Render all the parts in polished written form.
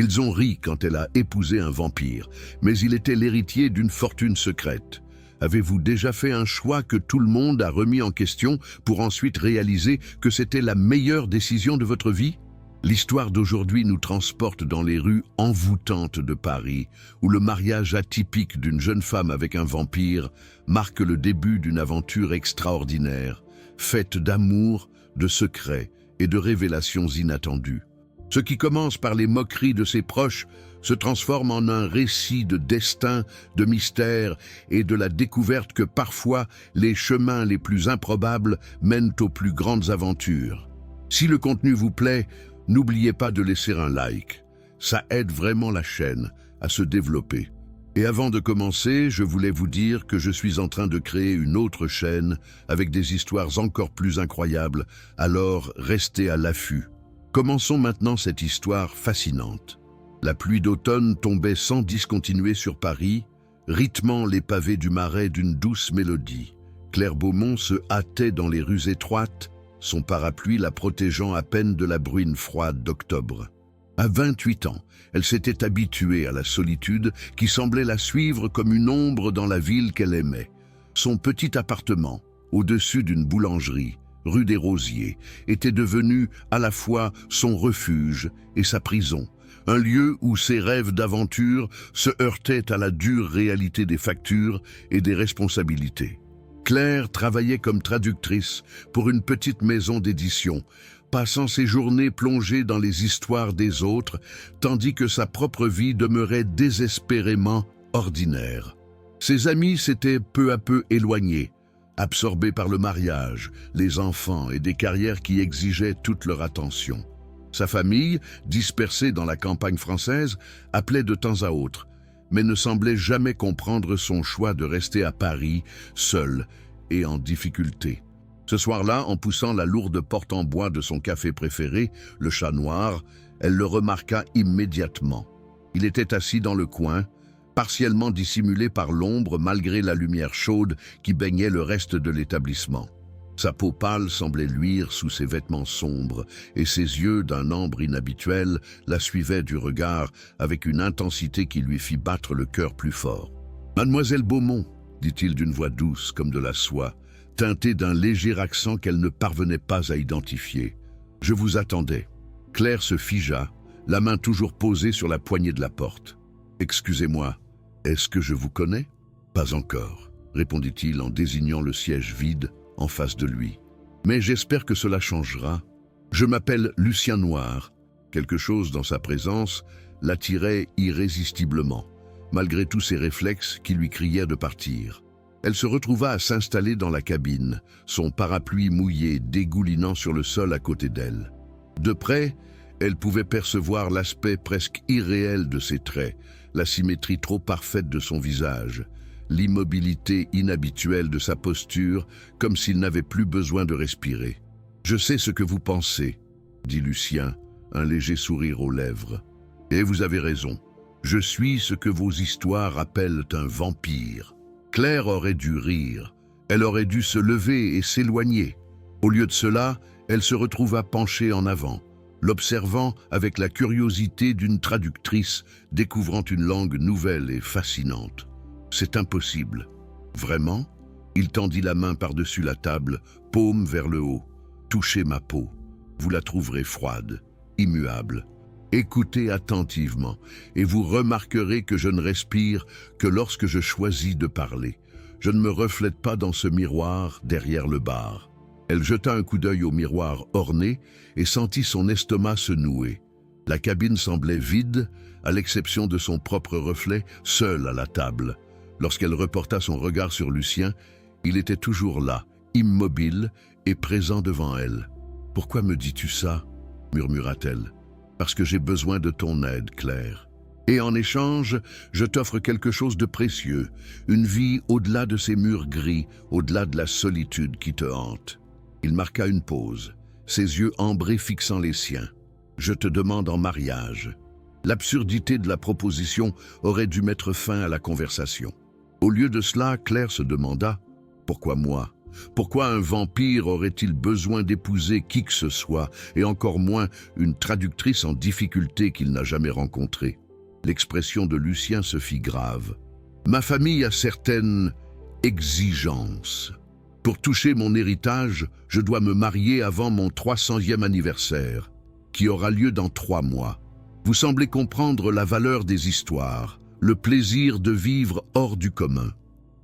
Ils ont ri quand elle a épousé un vampire, mais il était l'héritier d'une fortune secrète. Avez-vous déjà fait un choix que tout le monde a remis en question pour ensuite réaliser que c'était la meilleure décision de votre vie? L'histoire d'aujourd'hui nous transporte dans les rues envoûtantes de Paris, où le mariage atypique d'une jeune femme avec un vampire marque le début d'une aventure extraordinaire, faite d'amour, de secrets et de révélations inattendues. Ce qui commence par les moqueries de ses proches se transforme en un récit de destin, de mystère et de la découverte que parfois les chemins les plus improbables mènent aux plus grandes aventures. Si le contenu vous plaît, n'oubliez pas de laisser un like. Ça aide vraiment la chaîne à se développer. Et avant de commencer, je voulais vous dire que je suis en train de créer une autre chaîne avec des histoires encore plus incroyables, alors restez à l'affût. Commençons maintenant cette histoire fascinante. La pluie d'automne tombait sans discontinuer sur Paris, rythmant les pavés du Marais d'une douce mélodie. Claire Beaumont se hâtait dans les rues étroites, son parapluie la protégeant à peine de la bruine froide d'octobre. À 28 ans, elle s'était habituée à la solitude qui semblait la suivre comme une ombre dans la ville qu'elle aimait. Son petit appartement, au-dessus d'une boulangerie, rue des Rosiers, était devenu à la fois son refuge et sa prison, un lieu où ses rêves d'aventure se heurtaient à la dure réalité des factures et des responsabilités. Claire travaillait comme traductrice pour une petite maison d'édition, passant ses journées plongée dans les histoires des autres, tandis que sa propre vie demeurait désespérément ordinaire. Ses amis s'étaient peu à peu éloignés, absorbés par le mariage, les enfants et des carrières qui exigeaient toute leur attention. Sa famille, dispersée dans la campagne française, appelait de temps à autre, mais ne semblait jamais comprendre son choix de rester à Paris, seule et en difficulté. Ce soir-là, en poussant la lourde porte en bois de son café préféré, le Chat Noir, elle le remarqua immédiatement. Il était assis dans le coin, partiellement dissimulé par l'ombre malgré la lumière chaude qui baignait le reste de l'établissement. Sa peau pâle semblait luire sous ses vêtements sombres et ses yeux d'un ambre inhabituel la suivaient du regard avec une intensité qui lui fit battre le cœur plus fort. « Mademoiselle Beaumont », dit-il d'une voix douce comme de la soie, teintée d'un léger accent qu'elle ne parvenait pas à identifier. « Je vous attendais. » Claire se figea, la main toujours posée sur la poignée de la porte. « Excusez-moi. Est-ce que je vous connais ?»« Pas encore, » répondit-il en désignant le siège vide en face de lui. « Mais j'espère que cela changera. Je m'appelle Lucien Noir. » Quelque chose dans sa présence l'attirait irrésistiblement, malgré tous ses réflexes qui lui criaient de partir. Elle se retrouva à s'installer dans la cabine, son parapluie mouillé dégoulinant sur le sol à côté d'elle. De près, elle pouvait percevoir l'aspect presque irréel de ses traits, la symétrie trop parfaite de son visage, l'immobilité inhabituelle de sa posture, comme s'il n'avait plus besoin de respirer. « Je sais ce que vous pensez, » dit Lucien, un léger sourire aux lèvres. « Et vous avez raison. Je suis ce que vos histoires appellent un vampire. » Claire aurait dû rire. Elle aurait dû se lever et s'éloigner. Au lieu de cela, elle se retrouva penchée en avant, l'observant avec la curiosité d'une traductrice découvrant une langue nouvelle et fascinante. « C'est impossible. »« Vraiment ?» Il tendit la main par-dessus la table, paume vers le haut. « Touchez ma peau. Vous la trouverez froide, immuable. Écoutez attentivement, et vous remarquerez que je ne respire que lorsque je choisis de parler. Je ne me reflète pas dans ce miroir derrière le bar. » Elle jeta un coup d'œil au miroir orné et sentit son estomac se nouer. La cabine semblait vide, à l'exception de son propre reflet, seul à la table. Lorsqu'elle reporta son regard sur Lucien, il était toujours là, immobile et présent devant elle. « Pourquoi me dis-tu ça ?» murmura-t-elle. « Parce que j'ai besoin de ton aide, Claire. Et en échange, je t'offre quelque chose de précieux, une vie au-delà de ces murs gris, au-delà de la solitude qui te hante. » Il marqua une pause, ses yeux ambrés fixant les siens. « Je te demande en mariage. » L'absurdité de la proposition aurait dû mettre fin à la conversation. Au lieu de cela, Claire se demanda « Pourquoi moi ?» Pourquoi un vampire aurait-il besoin d'épouser qui que ce soit, et encore moins une traductrice en difficulté qu'il n'a jamais rencontrée? L'expression de Lucien se fit grave. Ma famille a certaines exigences. Pour toucher mon héritage, je dois me marier avant mon 300e anniversaire, qui aura lieu dans 3 mois. Vous semblez comprendre la valeur des histoires, le plaisir de vivre hors du commun.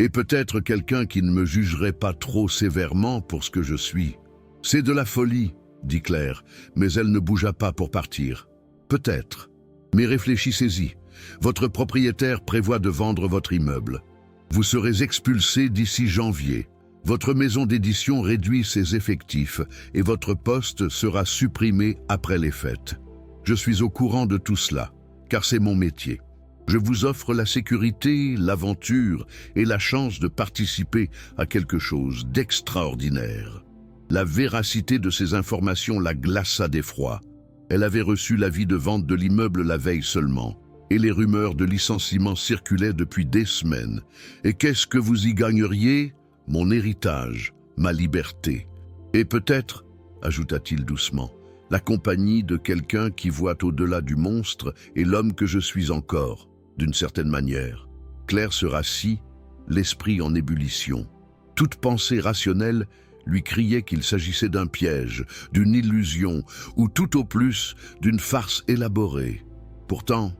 Et peut-être quelqu'un qui ne me jugerait pas trop sévèrement pour ce que je suis. C'est de la folie, dit Claire, mais elle ne bougea pas pour partir. Peut-être. Mais réfléchissez-y. Votre propriétaire prévoit de vendre votre immeuble. Vous serez expulsé d'ici janvier. Votre maison d'édition réduit ses effectifs et votre poste sera supprimé après les fêtes. Je suis au courant de tout cela, car c'est mon métier. Je vous offre la sécurité, l'aventure et la chance de participer à quelque chose d'extraordinaire. La véracité de ces informations la glaça d'effroi. Elle avait reçu l'avis de vente de l'immeuble la veille seulement, et les rumeurs de licenciement circulaient depuis des semaines. Et qu'est-ce que vous y gagneriez? Mon héritage, ma liberté. Et peut-être, ajouta-t-il doucement, la compagnie de quelqu'un qui voit au-delà du monstre et l'homme que je suis encore. D'une certaine manière. Claire se rassit, l'esprit en ébullition. Toute pensée rationnelle lui criait qu'il s'agissait d'un piège, d'une illusion, ou tout au plus d'une farce élaborée. Pourtant,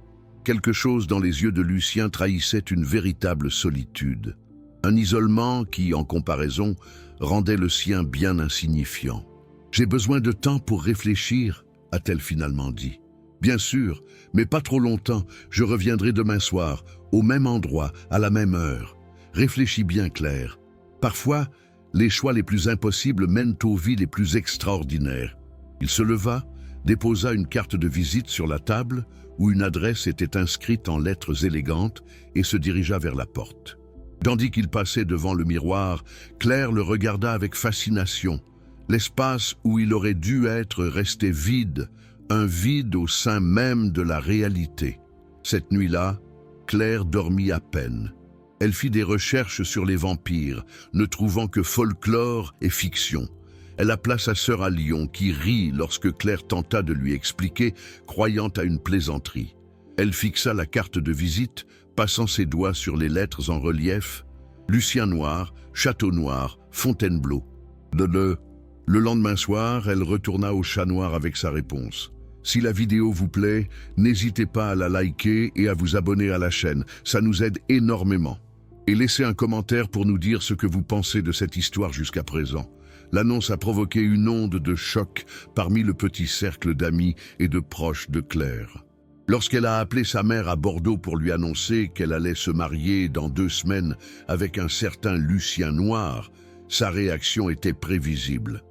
quelque chose dans les yeux de Lucien trahissait une véritable solitude. Un isolement qui, en comparaison, rendait le sien bien insignifiant. « J'ai besoin de temps pour réfléchir », a-t-elle finalement dit. Bien sûr, mais pas trop longtemps, je reviendrai demain soir, au même endroit, à la même heure. Réfléchis bien, Claire. Parfois, les choix les plus impossibles mènent aux vies les plus extraordinaires. Il se leva, déposa une carte de visite sur la table, où une adresse était inscrite en lettres élégantes, et se dirigea vers la porte. Tandis qu'il passait devant le miroir, Claire le regarda avec fascination. L'espace où il aurait dû être restait vide, un vide au sein même de la réalité. Cette nuit-là, Claire dormit à peine. Elle fit des recherches sur les vampires, ne trouvant que folklore et fiction. Elle appela sa sœur à Lyon, qui rit lorsque Claire tenta de lui expliquer, croyant à une plaisanterie. Elle fixa la carte de visite, passant ses doigts sur les lettres en relief. Lucien Noir, Château Noir, Fontainebleau. Le lendemain soir, elle retourna au Chat Noir avec sa réponse. Si la vidéo vous plaît, n'hésitez pas à la liker et à vous abonner à la chaîne, ça nous aide énormément. Et laissez un commentaire pour nous dire ce que vous pensez de cette histoire jusqu'à présent. L'annonce a provoqué une onde de choc parmi le petit cercle d'amis et de proches de Claire. Lorsqu'elle a appelé sa mère à Bordeaux pour lui annoncer qu'elle allait se marier dans 2 semaines avec un certain Lucien Noir, sa réaction était prévisible.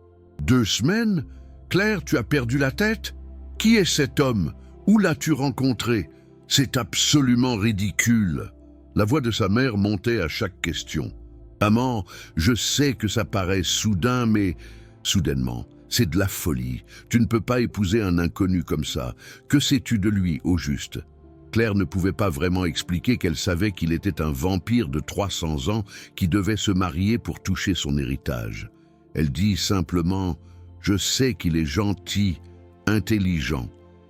2 semaines? Claire, tu as perdu la tête? Qui est cet homme? Où l'as-tu rencontré? C'est absolument ridicule. La voix de sa mère montait à chaque question. Maman, je sais que ça paraît soudain, mais soudainement, c'est de la folie. Tu ne peux pas épouser un inconnu comme ça. Que sais-tu de lui, au juste? Claire ne pouvait pas vraiment expliquer qu'elle savait qu'il était un vampire de 300 ans qui devait se marier pour toucher son héritage. Elle dit simplement « Je sais qu'il est gentil, intelligent,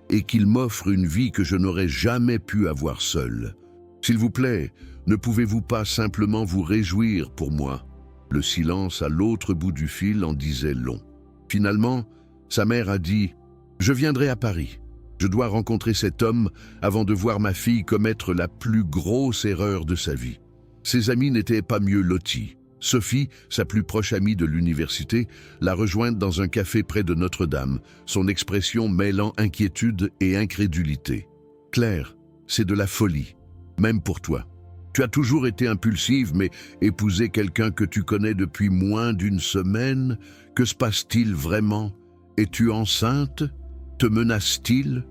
et qu'il m'offre une vie que je n'aurais jamais pu avoir seule. S'il vous plaît, ne pouvez-vous pas simplement vous réjouir pour moi ?» Le silence à l'autre bout du fil en disait long. Finalement, sa mère a dit « Je viendrai à Paris. Je dois rencontrer cet homme avant de voir ma fille commettre la plus grosse erreur de sa vie. » Ses amis n'étaient pas mieux lotis. Sophie, sa plus proche amie de l'université, l'a rejointe dans un café près de Notre-Dame, son expression mêlant inquiétude et incrédulité. « Claire, c'est de la folie, même pour toi. Tu as toujours été impulsive, mais épouser quelqu'un que tu connais depuis moins d'1 semaine, que se passe-t-il vraiment? Es-tu enceinte? Te menace-t-il? »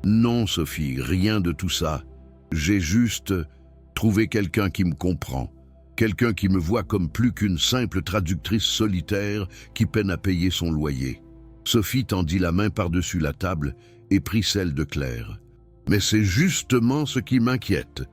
Non, Sophie, rien de tout ça. J'ai juste trouvé quelqu'un qui me comprend. Quelqu'un qui me voit comme plus qu'une simple traductrice solitaire qui peine à payer son loyer. Sophie tendit la main par-dessus la table et prit celle de Claire. « Mais c'est justement ce qui m'inquiète.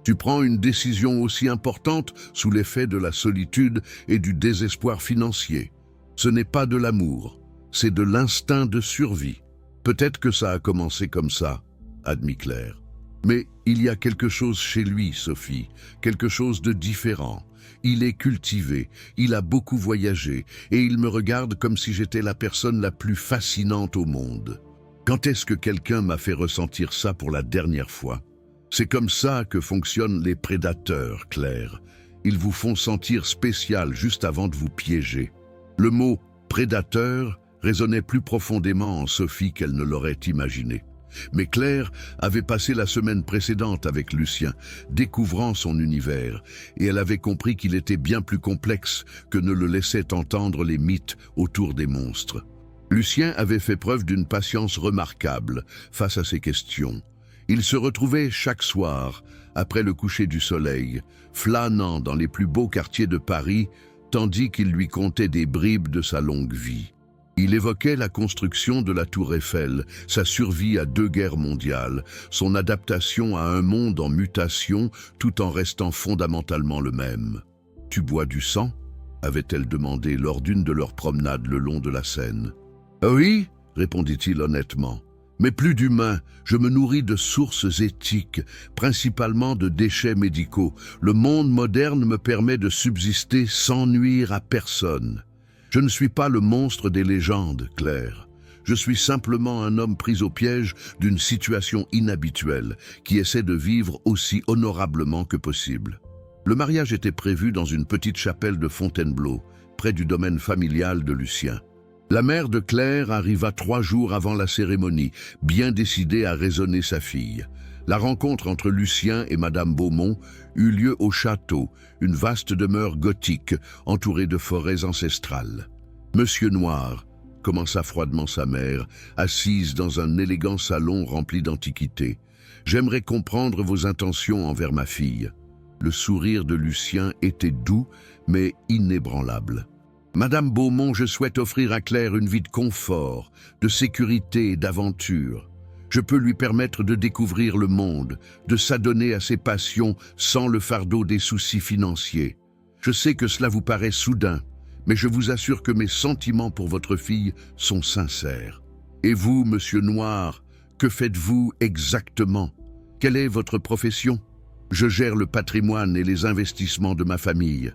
Tu prends une décision aussi importante sous l'effet de la solitude et du désespoir financier. Ce n'est pas de l'amour, c'est de l'instinct de survie. Peut-être que ça a commencé comme ça, admit Claire. Mais il y a quelque chose chez lui, Sophie, quelque chose de différent. Il est cultivé, il a beaucoup voyagé, et il me regarde comme si j'étais la personne la plus fascinante au monde. Quand est-ce que quelqu'un m'a fait ressentir ça pour la dernière fois ? C'est comme ça que fonctionnent les prédateurs, Claire. Ils vous font sentir spécial juste avant de vous piéger. Le mot « prédateur » résonnait plus profondément en Sophie qu'elle ne l'aurait imaginé. Mais Claire avait passé la semaine précédente avec Lucien, découvrant son univers, et elle avait compris qu'il était bien plus complexe que ne le laissaient entendre les mythes autour des monstres. Lucien avait fait preuve d'une patience remarquable face à ces questions. Il se retrouvait chaque soir, après le coucher du soleil, flânant dans les plus beaux quartiers de Paris, tandis qu'il lui contait des bribes de sa longue vie. Il évoquait la construction de la Tour Eiffel, sa survie à 2 guerres mondiales, son adaptation à un monde en mutation tout en restant fondamentalement le même. « Tu bois du sang ?» avait-elle demandé lors d'une de leurs promenades le long de la Seine. « Oui » répondit-il honnêtement. Mais plus d'humain, je me nourris de sources éthiques, principalement de déchets médicaux. Le monde moderne me permet de subsister sans nuire à personne. Je ne suis pas le monstre des légendes, Claire. Je suis simplement un homme pris au piège d'une situation inhabituelle, qui essaie de vivre aussi honorablement que possible. Le mariage était prévu dans une petite chapelle de Fontainebleau, près du domaine familial de Lucien. La mère de Claire arriva 3 jours avant la cérémonie, bien décidée à raisonner sa fille. La rencontre entre Lucien et Madame Beaumont eut lieu au château, une vaste demeure gothique entourée de forêts ancestrales. « Monsieur Noir », commença froidement sa mère, assise dans un élégant salon rempli d'antiquités, « j'aimerais comprendre vos intentions envers ma fille. » Le sourire de Lucien était doux, mais inébranlable. Madame Beaumont, je souhaite offrir à Claire une vie de confort, de sécurité et d'aventure. Je peux lui permettre de découvrir le monde, de s'adonner à ses passions sans le fardeau des soucis financiers. Je sais que cela vous paraît soudain, mais je vous assure que mes sentiments pour votre fille sont sincères. Et vous, monsieur Noir, que faites-vous exactement? Quelle est votre profession? Je gère le patrimoine et les investissements de ma famille.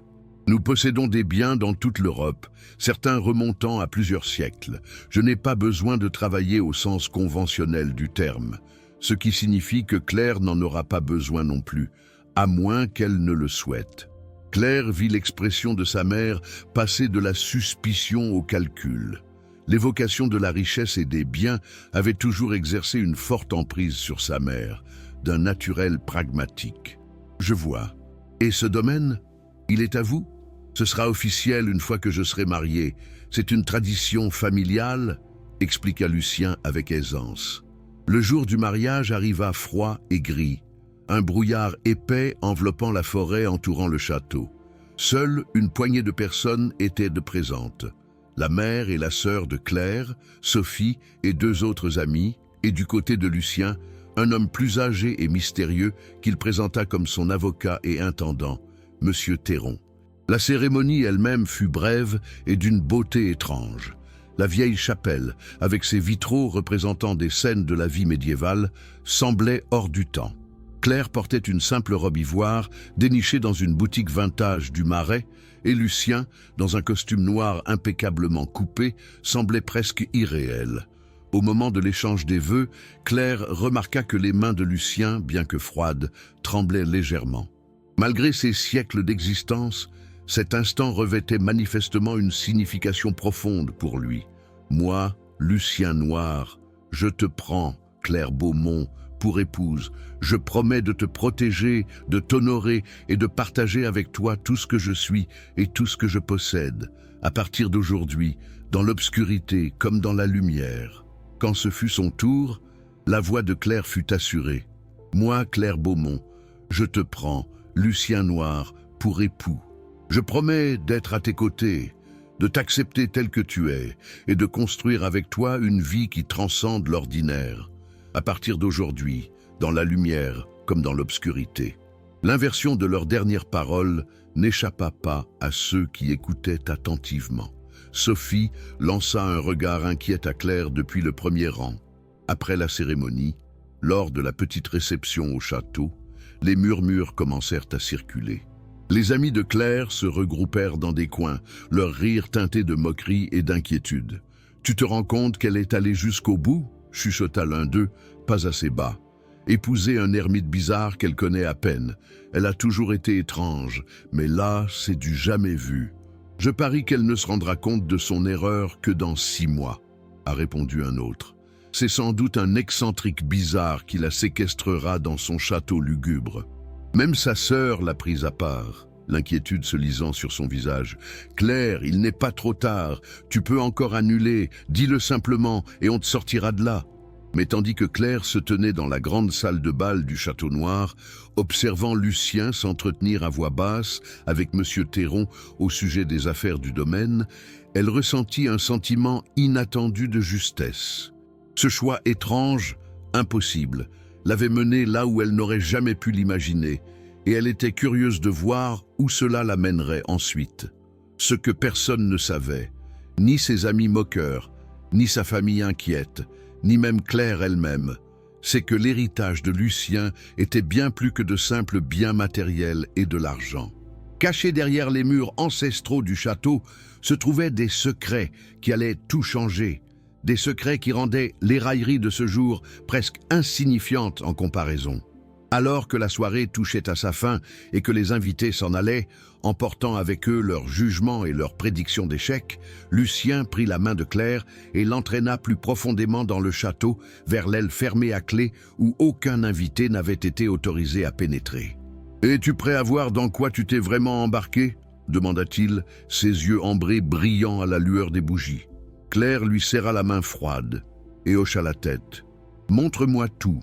Nous possédons des biens dans toute l'Europe, certains remontant à plusieurs siècles. Je n'ai pas besoin de travailler au sens conventionnel du terme, ce qui signifie que Claire n'en aura pas besoin non plus, à moins qu'elle ne le souhaite. Claire vit l'expression de sa mère passer de la suspicion au calcul. L'évocation de la richesse et des biens avait toujours exercé une forte emprise sur sa mère, d'un naturel pragmatique. Je vois. Et ce domaine, il est à vous ? Ce sera officiel une fois que je serai marié. C'est une tradition familiale, expliqua Lucien avec aisance. Le jour du mariage arriva froid et gris, un brouillard épais enveloppant la forêt entourant le château. Seule une poignée de personnes étaient de présentes. La mère et la sœur de Claire, Sophie et 2 autres amis, et du côté de Lucien, un homme plus âgé et mystérieux qu'il présenta comme son avocat et intendant, Monsieur Théron. La cérémonie elle-même fut brève et d'une beauté étrange. La vieille chapelle, avec ses vitraux représentant des scènes de la vie médiévale, semblait hors du temps. Claire portait une simple robe ivoire, dénichée dans une boutique vintage du Marais, et Lucien, dans un costume noir impeccablement coupé, semblait presque irréel. Au moment de l'échange des vœux, Claire remarqua que les mains de Lucien, bien que froides, tremblaient légèrement. Malgré ces siècles d'existence, cet instant revêtait manifestement une signification profonde pour lui. « Moi, Lucien Noir, je te prends, Claire Beaumont, pour épouse. Je promets de te protéger, de t'honorer et de partager avec toi tout ce que je suis et tout ce que je possède, à partir d'aujourd'hui, dans l'obscurité comme dans la lumière. » Quand ce fut son tour, la voix de Claire fut assurée. « Moi, Claire Beaumont, je te prends, Lucien Noir, pour époux. Je promets d'être à tes côtés, de t'accepter tel que tu es et de construire avec toi une vie qui transcende l'ordinaire, à partir d'aujourd'hui, dans la lumière comme dans l'obscurité. » L'inversion de leurs dernières paroles n'échappa pas à ceux qui écoutaient attentivement. Sophie lança un regard inquiet à Claire depuis le premier rang. Après la cérémonie, lors de la petite réception au château, les murmures commencèrent à circuler. Les amis de Claire se regroupèrent dans des coins, leur rire teinté de moquerie et d'inquiétude. « Tu te rends compte qu'elle est allée jusqu'au bout ?» chuchota l'un d'eux, pas assez bas. « Épouser un ermite bizarre qu'elle connaît à peine. Elle a toujours été étrange, mais là, c'est du jamais vu. Je parie qu'elle ne se rendra compte de son erreur que dans 6 mois, » a répondu un autre. « C'est sans doute un excentrique bizarre qui la séquestrera dans son château lugubre. » Même sa sœur l'a prise à part, l'inquiétude se lisant sur son visage. « Claire, il n'est pas trop tard, tu peux encore annuler, dis-le simplement et on te sortira de là. » Mais tandis que Claire se tenait dans la grande salle de bal du Château Noir, observant Lucien s'entretenir à voix basse avec M. Théron au sujet des affaires du domaine, elle ressentit un sentiment inattendu de justesse. Ce choix étrange, impossible, l'avait menée là où elle n'aurait jamais pu l'imaginer, et elle était curieuse de voir où cela l'amènerait ensuite. Ce que personne ne savait, ni ses amis moqueurs, ni sa famille inquiète, ni même Claire elle-même, c'est que l'héritage de Lucien était bien plus que de simples biens matériels et de l'argent. Cachés derrière les murs ancestraux du château se trouvaient des secrets qui allaient tout changer, des secrets qui rendaient les railleries de ce jour presque insignifiantes en comparaison. Alors que la soirée touchait à sa fin et que les invités s'en allaient, emportant avec eux leurs jugements et leurs prédictions d'échecs, Lucien prit la main de Claire et l'entraîna plus profondément dans le château, vers l'aile fermée à clé où aucun invité n'avait été autorisé à pénétrer. « Es-tu prêt à voir dans quoi tu t'es vraiment embarqué ?» demanda-t-il, ses yeux ambrés brillant à la lueur des bougies. Claire lui serra la main froide et hocha la tête. « Montre-moi tout. »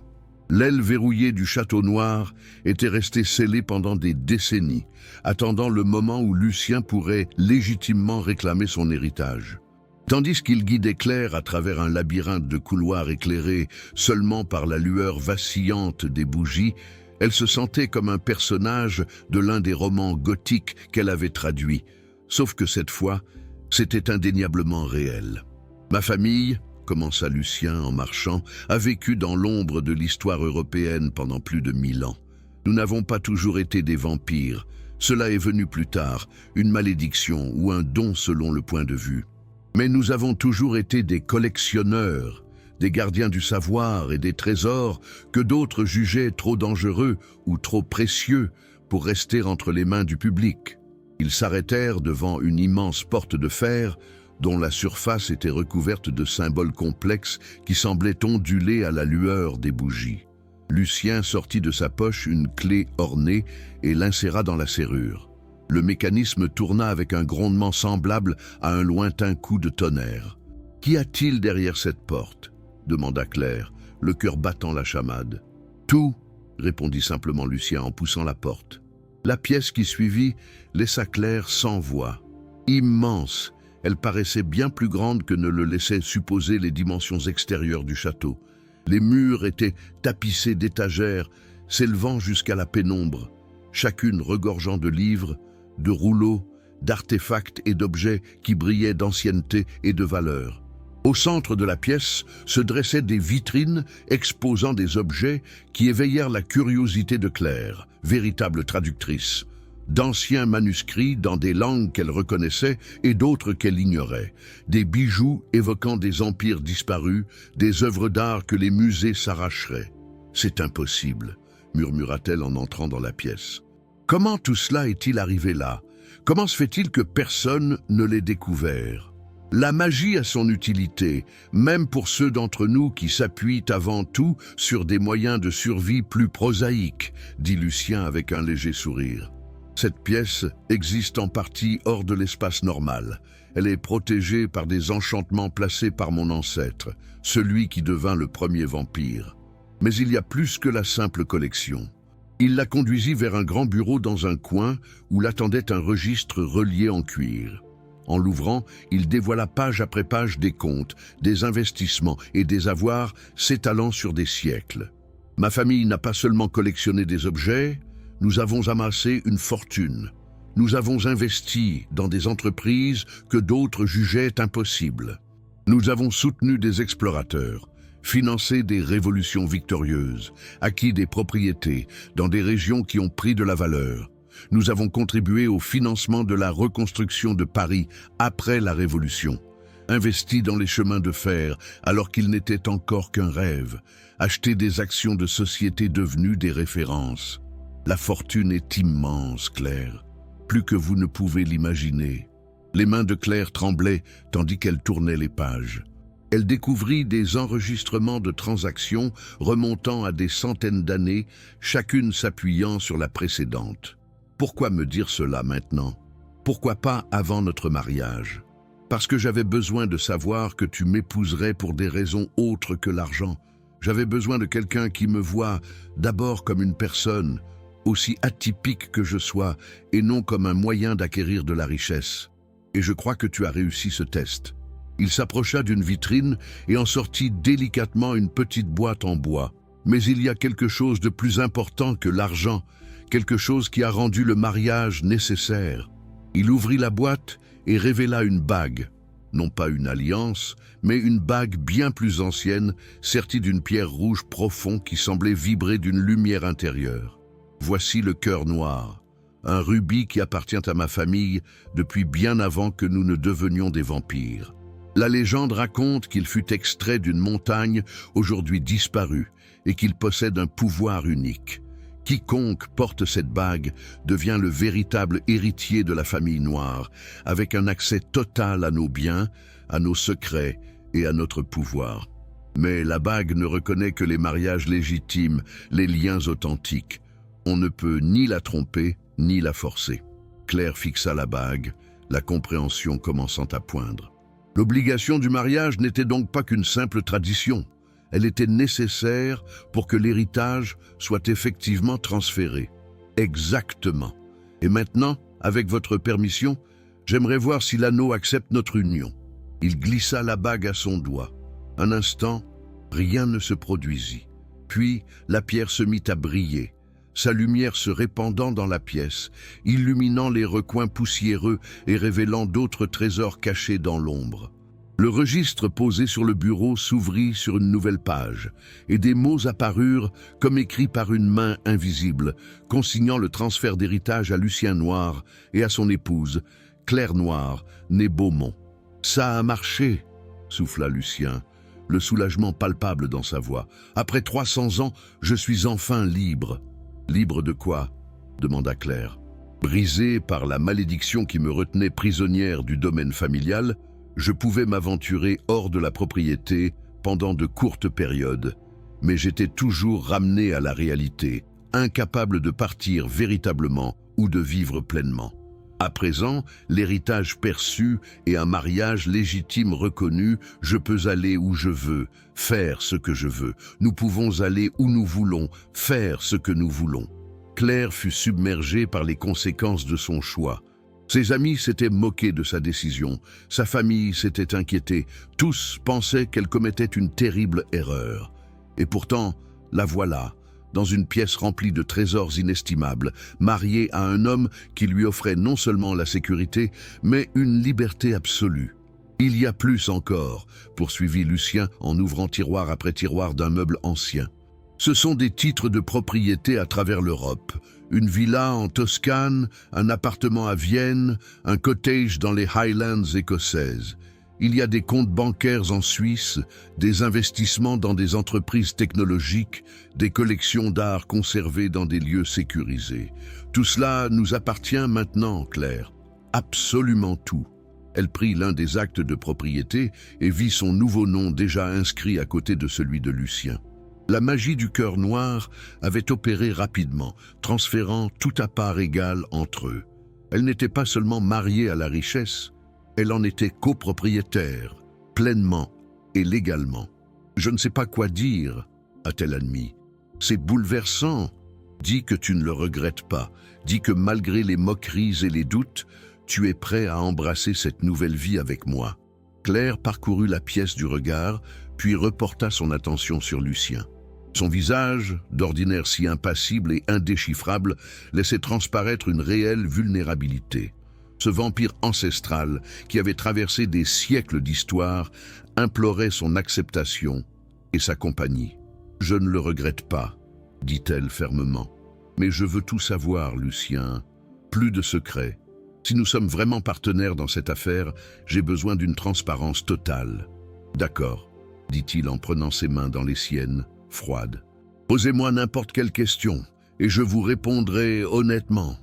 L'aile verrouillée du Château Noir était restée scellée pendant des décennies, attendant le moment où Lucien pourrait légitimement réclamer son héritage. Tandis qu'il guidait Claire à travers un labyrinthe de couloirs éclairés seulement par la lueur vacillante des bougies, elle se sentait comme un personnage de l'un des romans gothiques qu'elle avait traduits, sauf que cette fois, c'était indéniablement réel. « Ma famille, » commença Lucien en marchant, a vécu dans l'ombre de l'histoire européenne pendant plus de 1000 ans. Nous n'avons pas toujours été des vampires. Cela est venu plus tard, une malédiction ou un don selon le point de vue. Mais nous avons toujours été des collectionneurs, des gardiens du savoir et des trésors que d'autres jugeaient trop dangereux ou trop précieux pour rester entre les mains du public. Ils s'arrêtèrent devant une immense porte de fer dont la surface était recouverte de symboles complexes qui semblaient onduler à la lueur des bougies. Lucien sortit de sa poche une clé ornée et l'inséra dans la serrure. Le mécanisme tourna avec un grondement semblable à un lointain coup de tonnerre. « Qu'y a-t-il derrière cette porte ?» demanda Claire, le cœur battant la chamade. « Tout !» répondit simplement Lucien en poussant la porte. La pièce qui suivit laissa Claire sans voix. Immense, elle paraissait bien plus grande que ne le laissaient supposer les dimensions extérieures du château. Les murs étaient tapissés d'étagères, s'élevant jusqu'à la pénombre, chacune regorgeant de livres, de rouleaux, d'artefacts et d'objets qui brillaient d'ancienneté et de valeur. Au centre de la pièce se dressaient des vitrines exposant des objets qui éveillèrent la curiosité de Claire, véritable traductrice. D'anciens manuscrits dans des langues qu'elle reconnaissait et d'autres qu'elle ignorait, des bijoux évoquant des empires disparus, des œuvres d'art que les musées s'arracheraient. « C'est impossible », murmura-t-elle en entrant dans la pièce. « Comment tout cela est-il arrivé là? Comment se fait-il que personne ne l'ait découvert ?» La magie a son utilité, même pour ceux d'entre nous qui s'appuient avant tout sur des moyens de survie plus prosaïques, dit Lucien avec un léger sourire. Cette pièce existe en partie hors de l'espace normal. Elle est protégée par des enchantements placés par mon ancêtre, celui qui devint le premier vampire. Mais il y a plus que la simple collection. Il la conduisit vers un grand bureau dans un coin où l'attendait un registre relié en cuir. En l'ouvrant, il dévoila page après page des comptes, des investissements et des avoirs s'étalant sur des siècles. Ma famille n'a pas seulement collectionné des objets, Nous avons amassé une fortune. Nous avons investi dans des entreprises que d'autres jugeaient impossibles. Nous avons soutenu des explorateurs, financé des révolutions victorieuses, acquis des propriétés dans des régions qui ont pris de la valeur. Nous avons contribué au financement de la reconstruction de Paris après la Révolution, investi dans les chemins de fer alors qu'ils n'étaient encore qu'un rêve, acheté des actions de sociétés devenues des références. La fortune est immense, Claire, plus que vous ne pouvez l'imaginer. Les mains de Claire tremblaient tandis qu'elle tournait les pages. Elle découvrit des enregistrements de transactions remontant à des centaines d'années, chacune s'appuyant sur la précédente. Pourquoi me dire cela maintenant? Pourquoi pas avant notre mariage? Parce que j'avais besoin de savoir que tu m'épouserais pour des raisons autres que l'argent. J'avais besoin de quelqu'un qui me voit d'abord comme une personne, aussi atypique que je sois, et non comme un moyen d'acquérir de la richesse. Et je crois que tu as réussi ce test. Il s'approcha d'une vitrine et en sortit délicatement une petite boîte en bois. Mais il y a quelque chose de plus important que l'argent, quelque chose qui a rendu le mariage nécessaire. Il ouvrit la boîte et révéla une bague. Non pas une alliance, mais une bague bien plus ancienne, sertie d'une pierre rouge profonde qui semblait vibrer d'une lumière intérieure. Voici le cœur noir, un rubis qui appartient à ma famille depuis bien avant que nous ne devenions des vampires. La légende raconte qu'il fut extrait d'une montagne aujourd'hui disparue et qu'il possède un pouvoir unique. Quiconque porte cette bague devient le véritable héritier de la famille noire, avec un accès total à nos biens, à nos secrets et à notre pouvoir. Mais la bague ne reconnaît que les mariages légitimes, les liens authentiques. On ne peut ni la tromper, ni la forcer. Claire fixa la bague, la compréhension commençant à poindre. L'obligation du mariage n'était donc pas qu'une simple tradition. Elle était nécessaire pour que l'héritage soit effectivement transféré. Exactement. Et maintenant, avec votre permission, j'aimerais voir si l'anneau accepte notre union. Il glissa la bague à son doigt. Un instant, rien ne se produisit. Puis, la pierre se mit à briller, sa lumière se répandant dans la pièce, illuminant les recoins poussiéreux et révélant d'autres trésors cachés dans l'ombre. Le registre posé sur le bureau s'ouvrit sur une nouvelle page, et des mots apparurent comme écrits par une main invisible, consignant le transfert d'héritage à Lucien Noir et à son épouse, Claire Noir, née Beaumont. « Ça a marché !» souffla Lucien, le soulagement palpable dans sa voix. « Après 300 ans, je suis enfin libre. » « Libre de quoi ?» demanda Claire. Brisée par la malédiction qui me retenait prisonnière du domaine familial, je pouvais m'aventurer hors de la propriété pendant de courtes périodes, mais j'étais toujours ramené à la réalité, incapable de partir véritablement ou de vivre pleinement. À présent, l'héritage perçu et un mariage légitime reconnu, je peux aller où je veux, faire ce que je veux. Nous pouvons aller où nous voulons, faire ce que nous voulons. Claire fut submergée par les conséquences de son choix. Ses amis s'étaient moqués de sa décision, sa famille s'était inquiétée, tous pensaient qu'elle commettait une terrible erreur. Et pourtant, la voilà, dans une pièce remplie de trésors inestimables, mariée à un homme qui lui offrait non seulement la sécurité, mais une liberté absolue. Il y a plus encore, poursuivit Lucien en ouvrant tiroir après tiroir d'un meuble ancien. Ce sont des titres de propriété à travers l'Europe. Une villa en Toscane, un appartement à Vienne, un cottage dans les Highlands écossaises. Il y a des comptes bancaires en Suisse, des investissements dans des entreprises technologiques, des collections d'art conservées dans des lieux sécurisés. Tout cela nous appartient maintenant, Claire. Absolument tout. Elle prit l'un des actes de propriété et vit son nouveau nom déjà inscrit à côté de celui de Lucien. La magie du cœur noir avait opéré rapidement, transférant tout à part égale entre eux. Elle n'était pas seulement mariée à la richesse, elle en était copropriétaire, pleinement et légalement. « Je ne sais pas quoi dire », a-t-elle admis. « C'est bouleversant. Dis que tu ne le regrettes pas. Dis que malgré les moqueries et les doutes, tu es prêt à embrasser cette nouvelle vie avec moi. » Claire parcourut la pièce du regard, puis reporta son attention sur Lucien. Son visage, d'ordinaire si impassible et indéchiffrable, laissait transparaître une réelle vulnérabilité. Ce vampire ancestral, qui avait traversé des siècles d'histoire, implorait son acceptation et sa compagnie. « Je ne le regrette pas », dit-elle fermement. « Mais je veux tout savoir, Lucien. Plus de secrets. Si nous sommes vraiment partenaires dans cette affaire, j'ai besoin d'une transparence totale. »« D'accord, » dit-il en prenant ses mains dans les siennes, froides. « Posez-moi n'importe quelle question, et je vous répondrai honnêtement. »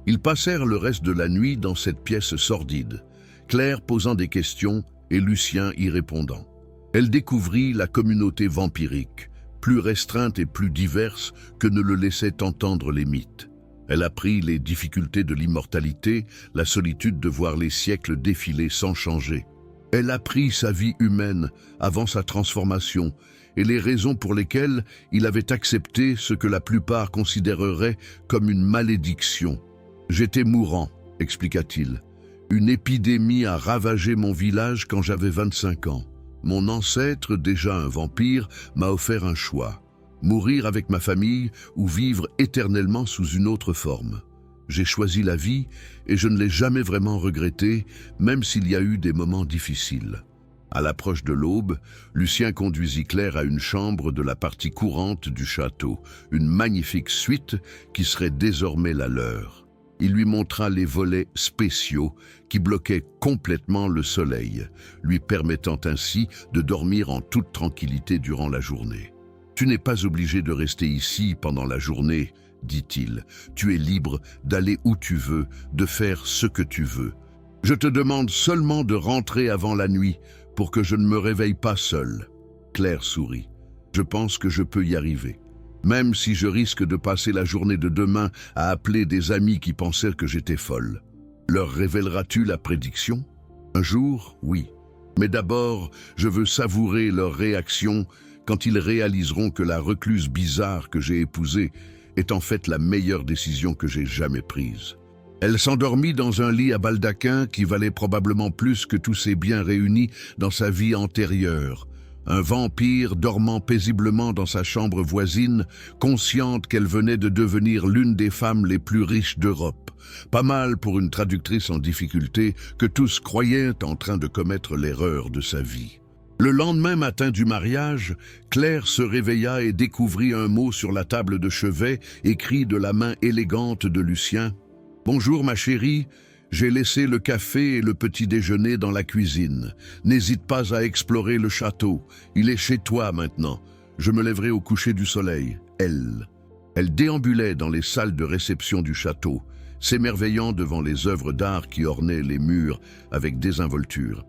Ils passèrent le reste de la nuit dans cette pièce sordide, Claire posant des questions et Lucien y répondant. Elle découvrit la communauté vampirique, plus restreinte et plus diverse que ne le laissaient entendre les mythes. Elle apprit les difficultés de l'immortalité, la solitude de voir les siècles défiler sans changer. Elle apprit sa vie humaine avant sa transformation et les raisons pour lesquelles il avait accepté ce que la plupart considéreraient comme une malédiction. « J'étais mourant », expliqua-t-il. « Une épidémie a ravagé mon village quand j'avais 25 ans. Mon ancêtre, déjà un vampire, m'a offert un choix. Mourir avec ma famille ou vivre éternellement sous une autre forme. J'ai choisi la vie et je ne l'ai jamais vraiment regretté, même s'il y a eu des moments difficiles. » À l'approche de l'aube, Lucien conduisit Claire à une chambre de la partie courante du château, une magnifique suite qui serait désormais la leur. Il lui montra les volets spéciaux qui bloquaient complètement le soleil, lui permettant ainsi de dormir en toute tranquillité durant la journée. « Tu n'es pas obligé de rester ici pendant la journée, » dit-il. « Tu es libre d'aller où tu veux, de faire ce que tu veux. Je te demande seulement de rentrer avant la nuit pour que je ne me réveille pas seul. » Claire sourit. « Je pense que je peux y arriver. Même si je risque de passer la journée de demain à appeler des amis qui pensèrent que j'étais folle. Leur révéleras-tu la prédiction? Un jour, oui. Mais d'abord, je veux savourer leur réaction quand ils réaliseront que la recluse bizarre que j'ai épousée est en fait la meilleure décision que j'ai jamais prise. » Elle s'endormit dans un lit à baldaquin qui valait probablement plus que tous ses biens réunis dans sa vie antérieure. Un vampire dormant paisiblement dans sa chambre voisine, consciente qu'elle venait de devenir l'une des femmes les plus riches d'Europe. Pas mal pour une traductrice en difficulté que tous croyaient en train de commettre l'erreur de sa vie. Le lendemain matin du mariage, Claire se réveilla et découvrit un mot sur la table de chevet, écrit de la main élégante de Lucien. « Bonjour ma chérie. J'ai laissé le café et le petit déjeuner dans la cuisine. N'hésite pas à explorer le château. Il est chez toi maintenant. Je me lèverai au coucher du soleil. Elle. » Elle déambulait dans les salles de réception du château, s'émerveillant devant les œuvres d'art qui ornaient les murs avec désinvolture.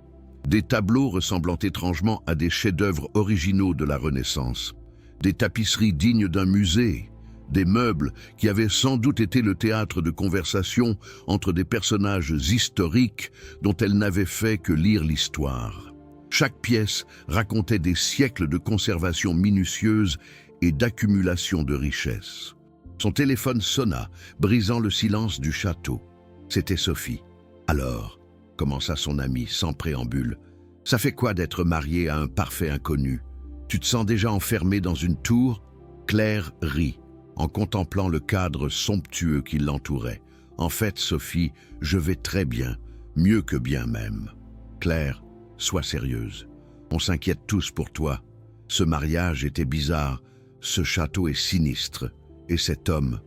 Des tableaux ressemblant étrangement à des chefs-d'œuvre originaux de la Renaissance. Des tapisseries dignes d'un musée. Des meubles qui avaient sans doute été le théâtre de conversations entre des personnages historiques dont elle n'avait fait que lire l'histoire. Chaque pièce racontait des siècles de conservation minutieuse et d'accumulation de richesses. Son téléphone sonna, brisant le silence du château. C'était Sophie. « Alors », commença son ami sans préambule, « ça fait quoi d'être mariée à un parfait inconnu? Tu te sens déjà enfermée dans une tour ?» Claire rit, en contemplant le cadre somptueux qui l'entourait. « En fait, Sophie, je vais très bien, mieux que bien même. »« Claire, sois sérieuse. On s'inquiète tous pour toi. Ce mariage était bizarre, ce château est sinistre, et cet homme,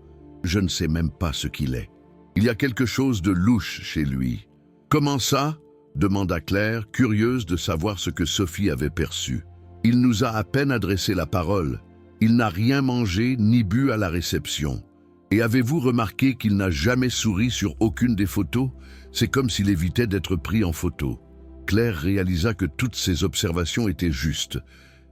je ne sais même pas ce qu'il est. Il y a quelque chose de louche chez lui. »« Comment ça ?» demanda Claire, curieuse de savoir ce que Sophie avait perçu. « Il nous a à peine adressé la parole. Il n'a rien mangé ni bu à la réception. Et avez-vous remarqué qu'il n'a jamais souri sur aucune des photos? C'est comme s'il évitait d'être pris en photo. » Claire réalisa que toutes ses observations étaient justes.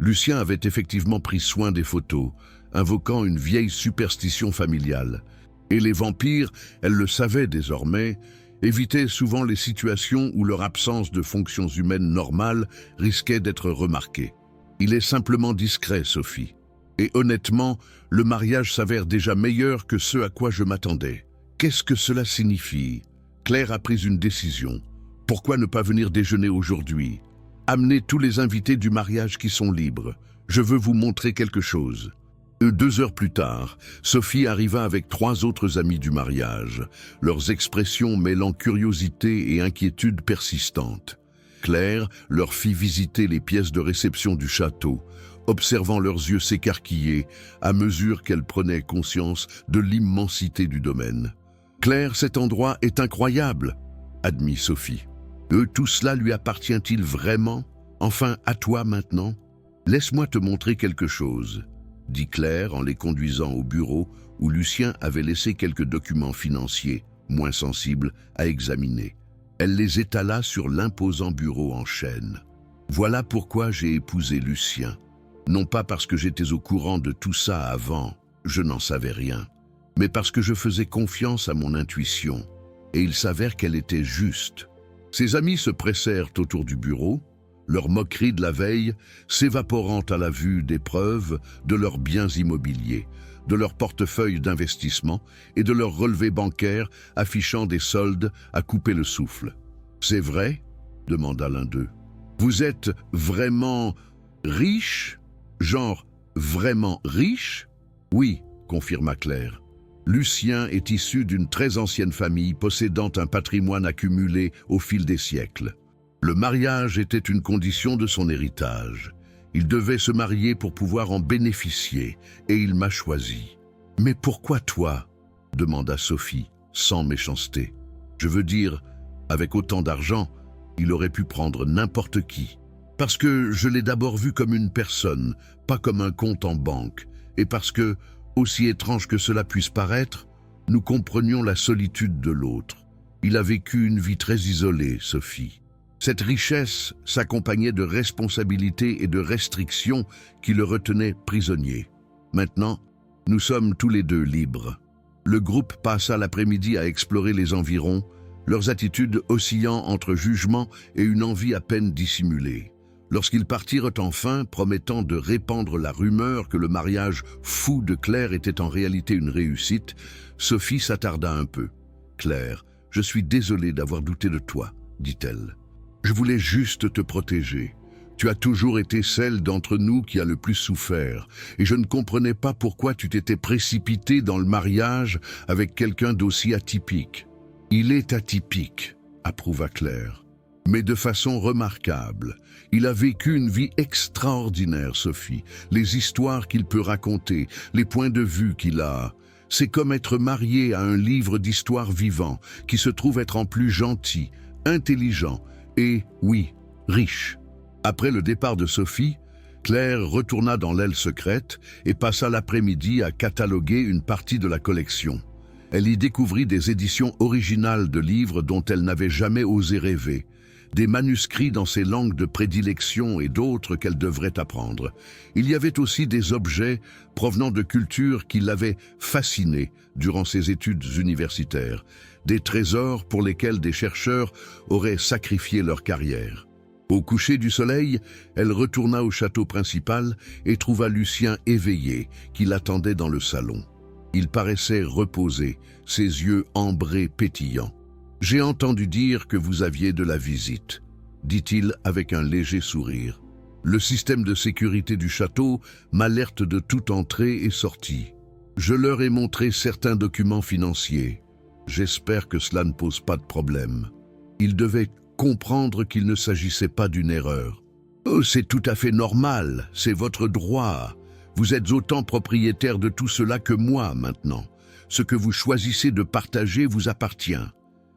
Lucien avait effectivement pris soin des photos, invoquant une vieille superstition familiale. Et les vampires, elle le savait désormais, évitaient souvent les situations où leur absence de fonctions humaines normales risquait d'être remarquée. « Il est simplement discret, Sophie. Et honnêtement, le mariage s'avère déjà meilleur que ce à quoi je m'attendais. Qu'est-ce que cela signifie? » Claire a pris une décision. Pourquoi ne pas venir déjeuner aujourd'hui? Amenez tous les invités du mariage qui sont libres. Je veux vous montrer quelque chose. 2 heures plus tard, Sophie arriva avec 3 autres amis du mariage, leurs expressions mêlant curiosité et inquiétude persistante. Claire leur fit visiter les pièces de réception du château, observant leurs yeux s'écarquiller à mesure qu'elle prenait conscience de l'immensité du domaine. « Claire, cet endroit est incroyable !» admit Sophie. « Tout cela lui appartient-il vraiment? Enfin, à toi maintenant? Laisse-moi te montrer quelque chose, » dit Claire en les conduisant au bureau où Lucien avait laissé quelques documents financiers, moins sensibles, à examiner. Elle les étala sur l'imposant bureau en chêne. « Voilà pourquoi j'ai épousé Lucien. Non pas parce que j'étais au courant de tout ça avant, je n'en savais rien, mais parce que je faisais confiance à mon intuition, et il s'avère qu'elle était juste. » Ses amis se pressèrent autour du bureau, leur moquerie de la veille s'évaporant à la vue des preuves de leurs biens immobiliers, de leurs portefeuilles d'investissement et de leurs relevés bancaires affichant des soldes à couper le souffle. « C'est vrai ?» demanda l'un d'eux. « Vous êtes vraiment riche? Genre vraiment riche ?»« Oui, » confirma Claire. « Lucien est issu d'une très ancienne famille possédant un patrimoine accumulé au fil des siècles. Le mariage était une condition de son héritage. Il devait se marier pour pouvoir en bénéficier, et il m'a choisi. »« Mais pourquoi toi ?» demanda Sophie, sans méchanceté. « Je veux dire, avec autant d'argent, il aurait pu prendre n'importe qui. Parce que je l'ai d'abord vu comme une personne, pas comme un compte en banque, et parce que, aussi étrange que cela puisse paraître, nous comprenions la solitude de l'autre. Il a vécu une vie très isolée, Sophie. Cette richesse s'accompagnait de responsabilités et de restrictions qui le retenaient prisonnier. Maintenant, nous sommes tous les deux libres. » Le groupe passa l'après-midi à explorer les environs, leurs attitudes oscillant entre jugement et une envie à peine dissimulée. Lorsqu'ils partirent enfin, promettant de répandre la rumeur que le mariage fou de Claire était en réalité une réussite, Sophie s'attarda un peu. « Claire, je suis désolée d'avoir douté de toi, » dit-elle. « Je voulais juste te protéger. Tu as toujours été celle d'entre nous qui a le plus souffert, et je ne comprenais pas pourquoi tu t'étais précipitée dans le mariage avec quelqu'un d'aussi atypique. »« Il est atypique, » approuva Claire, « mais de façon remarquable. Il a vécu une vie extraordinaire, Sophie. Les histoires qu'il peut raconter, les points de vue qu'il a. C'est comme être marié à un livre d'histoire vivant, qui se trouve être en plus gentil, intelligent et, oui, riche. » Après le départ de Sophie, Claire retourna dans l'aile secrète et passa l'après-midi à cataloguer une partie de la collection. Elle y découvrit des éditions originales de livres dont elle n'avait jamais osé rêver, des manuscrits dans ses langues de prédilection et d'autres qu'elle devrait apprendre. Il y avait aussi des objets provenant de cultures qui l'avaient fascinée durant ses études universitaires, des trésors pour lesquels des chercheurs auraient sacrifié leur carrière. Au coucher du soleil, elle retourna au château principal et trouva Lucien éveillé, qui l'attendait dans le salon. Il paraissait reposé, ses yeux ambrés pétillants. « J'ai entendu dire que vous aviez de la visite, » dit-il avec un léger sourire. « Le système de sécurité du château m'alerte de toute entrée et sortie. Je leur ai montré certains documents financiers. J'espère que cela ne pose pas de problème. Ils devaient comprendre qu'il ne s'agissait pas d'une erreur. »« Oh, c'est tout à fait normal, c'est votre droit. Vous êtes autant propriétaire de tout cela que moi maintenant. Ce que vous choisissez de partager vous appartient. »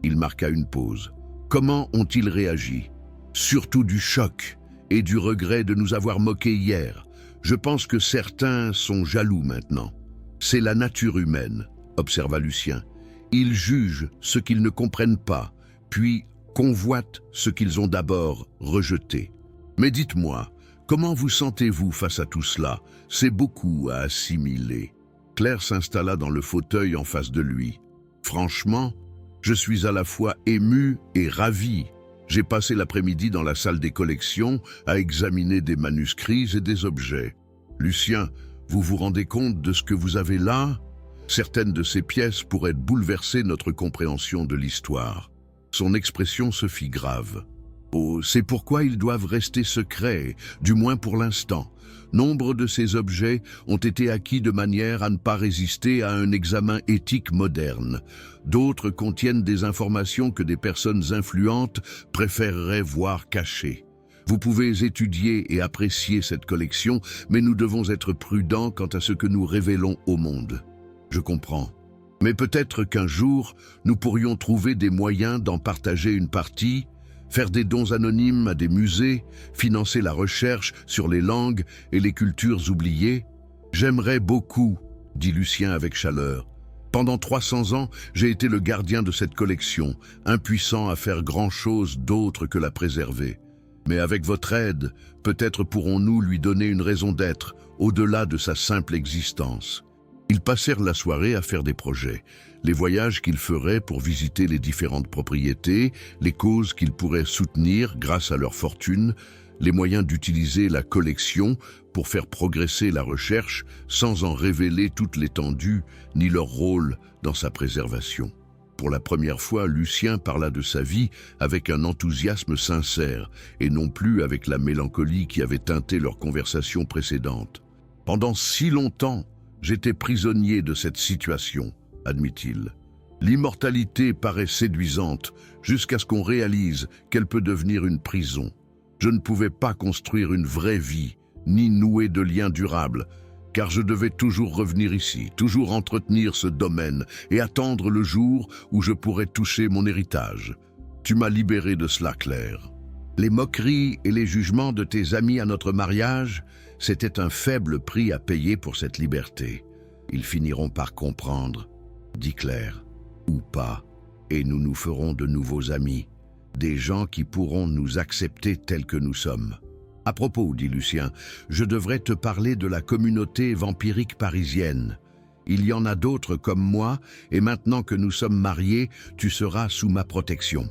Il marqua une pause. « Comment ont-ils réagi? Surtout du choc et du regret de nous avoir moqués hier. Je pense que certains sont jaloux maintenant. C'est la nature humaine, » observa Lucien. « Ils jugent ce qu'ils ne comprennent pas, puis convoitent ce qu'ils ont d'abord rejeté. Mais dites-moi, comment vous sentez-vous face à tout cela? C'est beaucoup à assimiler. » Claire s'installa dans le fauteuil en face de lui. « Franchement, je suis à la fois ému et ravi. J'ai passé l'après-midi dans la salle des collections à examiner des manuscrits et des objets. Lucien, vous vous rendez compte de ce que vous avez là? Certaines de ces pièces pourraient bouleverser notre compréhension de l'histoire. » Son expression se fit grave. « Oh, c'est pourquoi ils doivent rester secrets, du moins pour l'instant. Nombre de ces objets ont été acquis de manière à ne pas résister à un examen éthique moderne. D'autres contiennent des informations que des personnes influentes préféreraient voir cachées. Vous pouvez étudier et apprécier cette collection, mais nous devons être prudents quant à ce que nous révélons au monde. Je comprends. Mais peut-être qu'un jour, nous pourrions trouver des moyens d'en partager une partie, faire des dons anonymes à des musées, financer la recherche sur les langues et les cultures oubliées. J'aimerais beaucoup, dit Lucien avec chaleur. Pendant 300 ans, j'ai été le gardien de cette collection, impuissant à faire grand-chose d'autre que la préserver. Mais avec votre aide, peut-être pourrons-nous lui donner une raison d'être, au-delà de sa simple existence. Ils passèrent la soirée à faire des projets, les voyages qu'ils feraient pour visiter les différentes propriétés, les causes qu'ils pourraient soutenir grâce à leur fortune, les moyens d'utiliser la collection pour faire progresser la recherche sans en révéler toute l'étendue ni leur rôle dans sa préservation. Pour la première fois, Lucien parla de sa vie avec un enthousiasme sincère et non plus avec la mélancolie qui avait teinté leur conversation précédente. Pendant si longtemps, j'étais prisonnier de cette situation, admit-il. L'immortalité paraît séduisante jusqu'à ce qu'on réalise qu'elle peut devenir une prison. Je ne pouvais pas construire une vraie vie, ni nouer de liens durables, car je devais toujours revenir ici, toujours entretenir ce domaine et attendre le jour où je pourrais toucher mon héritage. Tu m'as libéré de cela, Claire. Les moqueries et les jugements de tes amis à notre mariage, c'était un faible prix à payer pour cette liberté. Ils finiront par comprendre, dit Claire, ou pas, et nous nous ferons de nouveaux amis, des gens qui pourront nous accepter tels que nous sommes. À propos, dit Lucien, je devrais te parler de la communauté vampirique parisienne. Il y en a d'autres comme moi, et maintenant que nous sommes mariés, tu seras sous ma protection.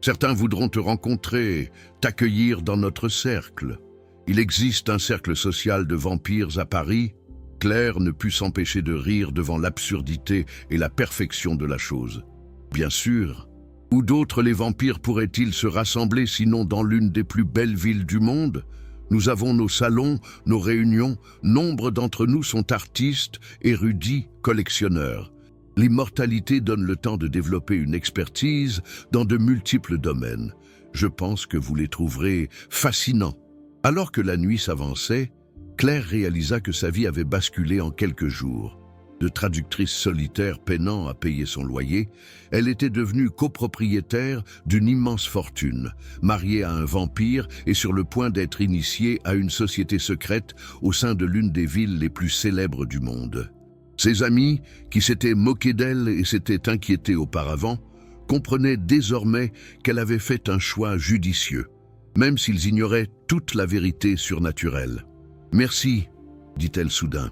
Certains voudront te rencontrer, t'accueillir dans notre cercle. Il existe un cercle social de vampires à Paris. Claire ne put s'empêcher de rire devant l'absurdité et la perfection de la chose. Bien sûr. Où d'autres les vampires pourraient-ils se rassembler sinon dans l'une des plus belles villes du monde? Nous avons nos salons, nos réunions, nombre d'entre nous sont artistes, érudits, collectionneurs. L'immortalité donne le temps de développer une expertise dans de multiples domaines. Je pense que vous les trouverez fascinants. Alors que la nuit s'avançait, Claire réalisa que sa vie avait basculé en quelques jours. De traductrice solitaire peinant à payer son loyer, elle était devenue copropriétaire d'une immense fortune, mariée à un vampire et sur le point d'être initiée à une société secrète au sein de l'une des villes les plus célèbres du monde. Ses amis, qui s'étaient moqués d'elle et s'étaient inquiétés auparavant, comprenaient désormais qu'elle avait fait un choix judicieux, même s'ils ignoraient toute la vérité surnaturelle. « Merci, dit-elle soudain,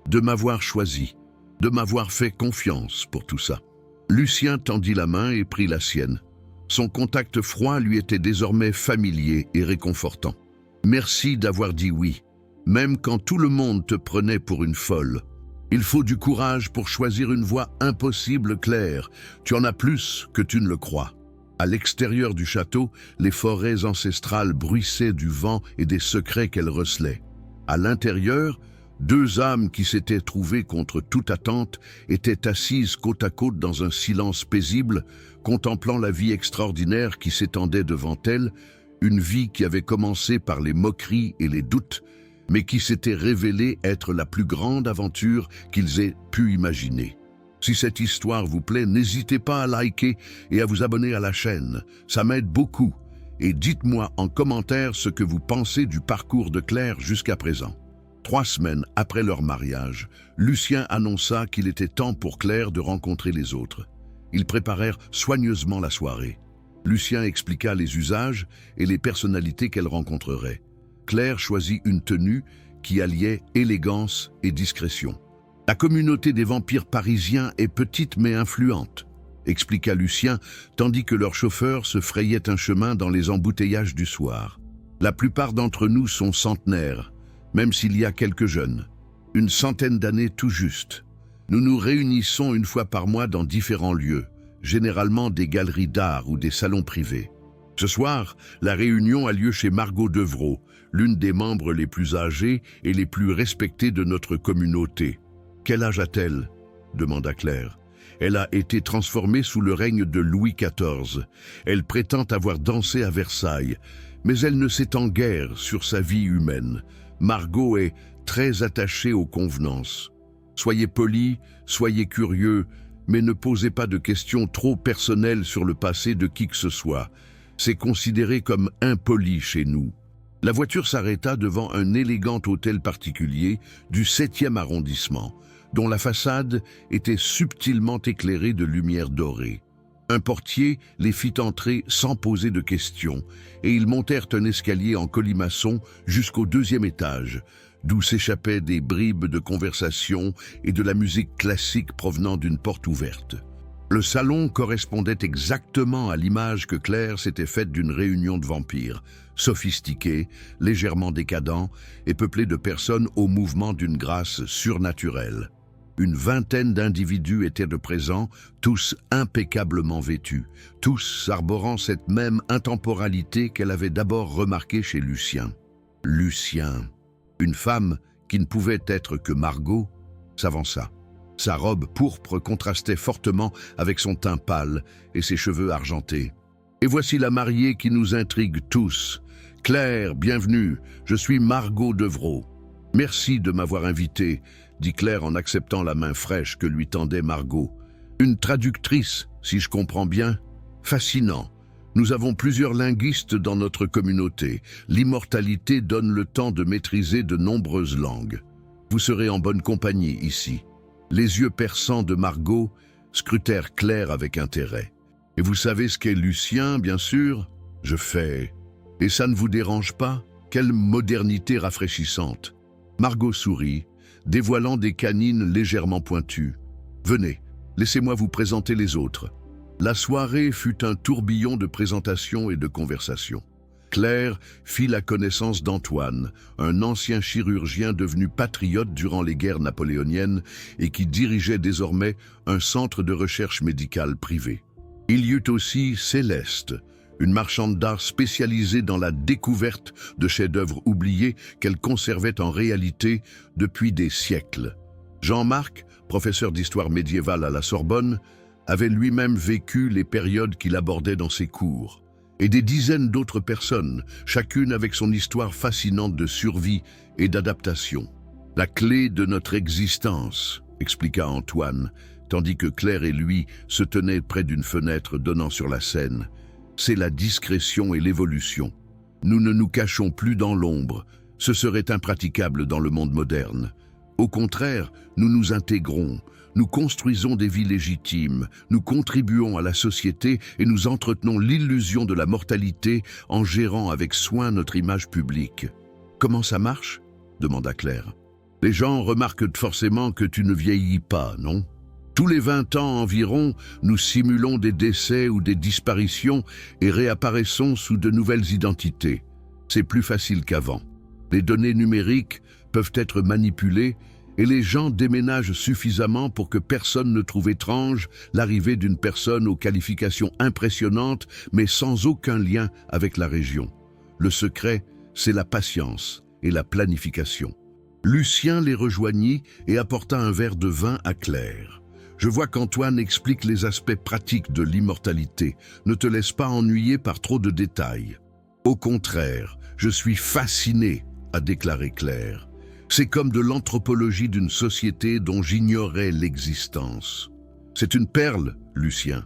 de m'avoir choisi, de m'avoir fait confiance pour tout ça. » Lucien tendit la main et prit la sienne. Son contact froid lui était désormais familier et réconfortant. « Merci d'avoir dit oui, même quand tout le monde te prenait pour une folle. Il faut du courage pour choisir une voie impossible, Claire. Tu en as plus que tu ne le crois. » À l'extérieur du château, les forêts ancestrales bruissaient du vent et des secrets qu'elles recelaient. À l'intérieur, deux âmes qui s'étaient trouvées contre toute attente étaient assises côte à côte dans un silence paisible, contemplant la vie extraordinaire qui s'étendait devant elles, une vie qui avait commencé par les moqueries et les doutes, mais qui s'était révélée être la plus grande aventure qu'ils aient pu imaginer. Si cette histoire vous plaît, n'hésitez pas à liker et à vous abonner à la chaîne, ça m'aide beaucoup. Et dites-moi en commentaire ce que vous pensez du parcours de Claire jusqu'à présent. 3 semaines après leur mariage, Lucien annonça qu'il était temps pour Claire de rencontrer les autres. Ils préparèrent soigneusement la soirée. Lucien expliqua les usages et les personnalités qu'elle rencontrerait. Claire choisit une tenue qui alliait élégance et discrétion. « La communauté des vampires parisiens est petite mais influente », expliqua Lucien, tandis que leur chauffeur se frayait un chemin dans les embouteillages du soir. « La plupart d'entre nous sont centenaires, même s'il y a quelques jeunes. Une centaine d'années tout juste. Nous nous réunissons une fois par mois dans différents lieux, généralement des galeries d'art ou des salons privés. Ce soir, la réunion a lieu chez Margot Devrault, l'une des membres les plus âgées et les plus respectées de notre communauté. « Quel âge a-t-elle » demanda Claire. Elle a été transformée sous le règne de Louis XIV. Elle prétend avoir dansé à Versailles, mais elle ne s'étend guère sur sa vie humaine. Margot est très attachée aux convenances. Soyez polis, soyez curieux, mais ne posez pas de questions trop personnelles sur le passé de qui que ce soit. C'est considéré comme impoli chez nous. La voiture s'arrêta devant un élégant hôtel particulier du 7e arrondissement, dont la façade était subtilement éclairée de lumière dorée. Un portier les fit entrer sans poser de questions, et ils montèrent un escalier en colimaçon jusqu'au 2e étage, d'où s'échappaient des bribes de conversation et de la musique classique provenant d'une porte ouverte. Le salon correspondait exactement à l'image que Claire s'était faite d'une réunion de vampires, sophistiqué, légèrement décadent et peuplé de personnes au mouvement d'une grâce surnaturelle. Une vingtaine d'individus étaient de présents, tous impeccablement vêtus, tous arborant cette même intemporalité qu'elle avait d'abord remarquée chez Lucien. Lucien, une femme qui ne pouvait être que Margot, s'avança. Sa robe pourpre contrastait fortement avec son teint pâle et ses cheveux argentés. « Et voici la mariée qui nous intrigue tous. Claire, bienvenue, je suis Margot Devrault. Merci de m'avoir invité, dit Claire en acceptant la main fraîche que lui tendait Margot. Une traductrice, si je comprends bien. Fascinant. Nous avons plusieurs linguistes dans notre communauté. L'immortalité donne le temps de maîtriser de nombreuses langues. Vous serez en bonne compagnie ici. » Les yeux perçants de Margot scrutèrent Claire avec intérêt. « Et vous savez ce qu'est Lucien, bien sûr ?» Je fais. « Et ça ne vous dérange pas? Quelle modernité rafraîchissante !» Margot sourit, dévoilant des canines légèrement pointues. « Venez, laissez-moi vous présenter les autres. » La soirée fut un tourbillon de présentations et de conversations. Claire fit la connaissance d'Antoine, un ancien chirurgien devenu patriote durant les guerres napoléoniennes et qui dirigeait désormais un centre de recherche médicale privé. Il y eut aussi Céleste, une marchande d'art spécialisée dans la découverte de chefs-d'œuvre oubliés qu'elle conservait en réalité depuis des siècles. Jean-Marc, professeur d'histoire médiévale à la Sorbonne, avait lui-même vécu les périodes qu'il abordait dans ses cours. Et des dizaines d'autres personnes, chacune avec son histoire fascinante de survie et d'adaptation. « La clé de notre existence », expliqua Antoine, tandis que Claire et lui se tenaient près d'une fenêtre donnant sur la Seine. « C'est la discrétion et l'évolution. Nous ne nous cachons plus dans l'ombre, ce serait impraticable dans le monde moderne. Au contraire, nous nous intégrons. Nous construisons des vies légitimes, nous contribuons à la société et nous entretenons l'illusion de la mortalité en gérant avec soin notre image publique. »« Comment ça marche ?» demanda Claire. « Les gens remarquent forcément que tu ne vieillis pas, non ? Tous les 20 ans environ, nous simulons des décès ou des disparitions et réapparaissons sous de nouvelles identités. C'est plus facile qu'avant. Les données numériques peuvent être manipulées et les gens déménagent suffisamment pour que personne ne trouve étrange l'arrivée d'une personne aux qualifications impressionnantes mais sans aucun lien avec la région. Le secret, c'est la patience et la planification. » Lucien les rejoignit et apporta un verre de vin à Claire. « Je vois qu'Antoine explique les aspects pratiques de l'immortalité. Ne te laisse pas ennuyer par trop de détails. »« Au contraire, je suis fasciné, » a déclaré Claire. « C'est comme de l'anthropologie d'une société dont j'ignorais l'existence. »« C'est une perle, Lucien, »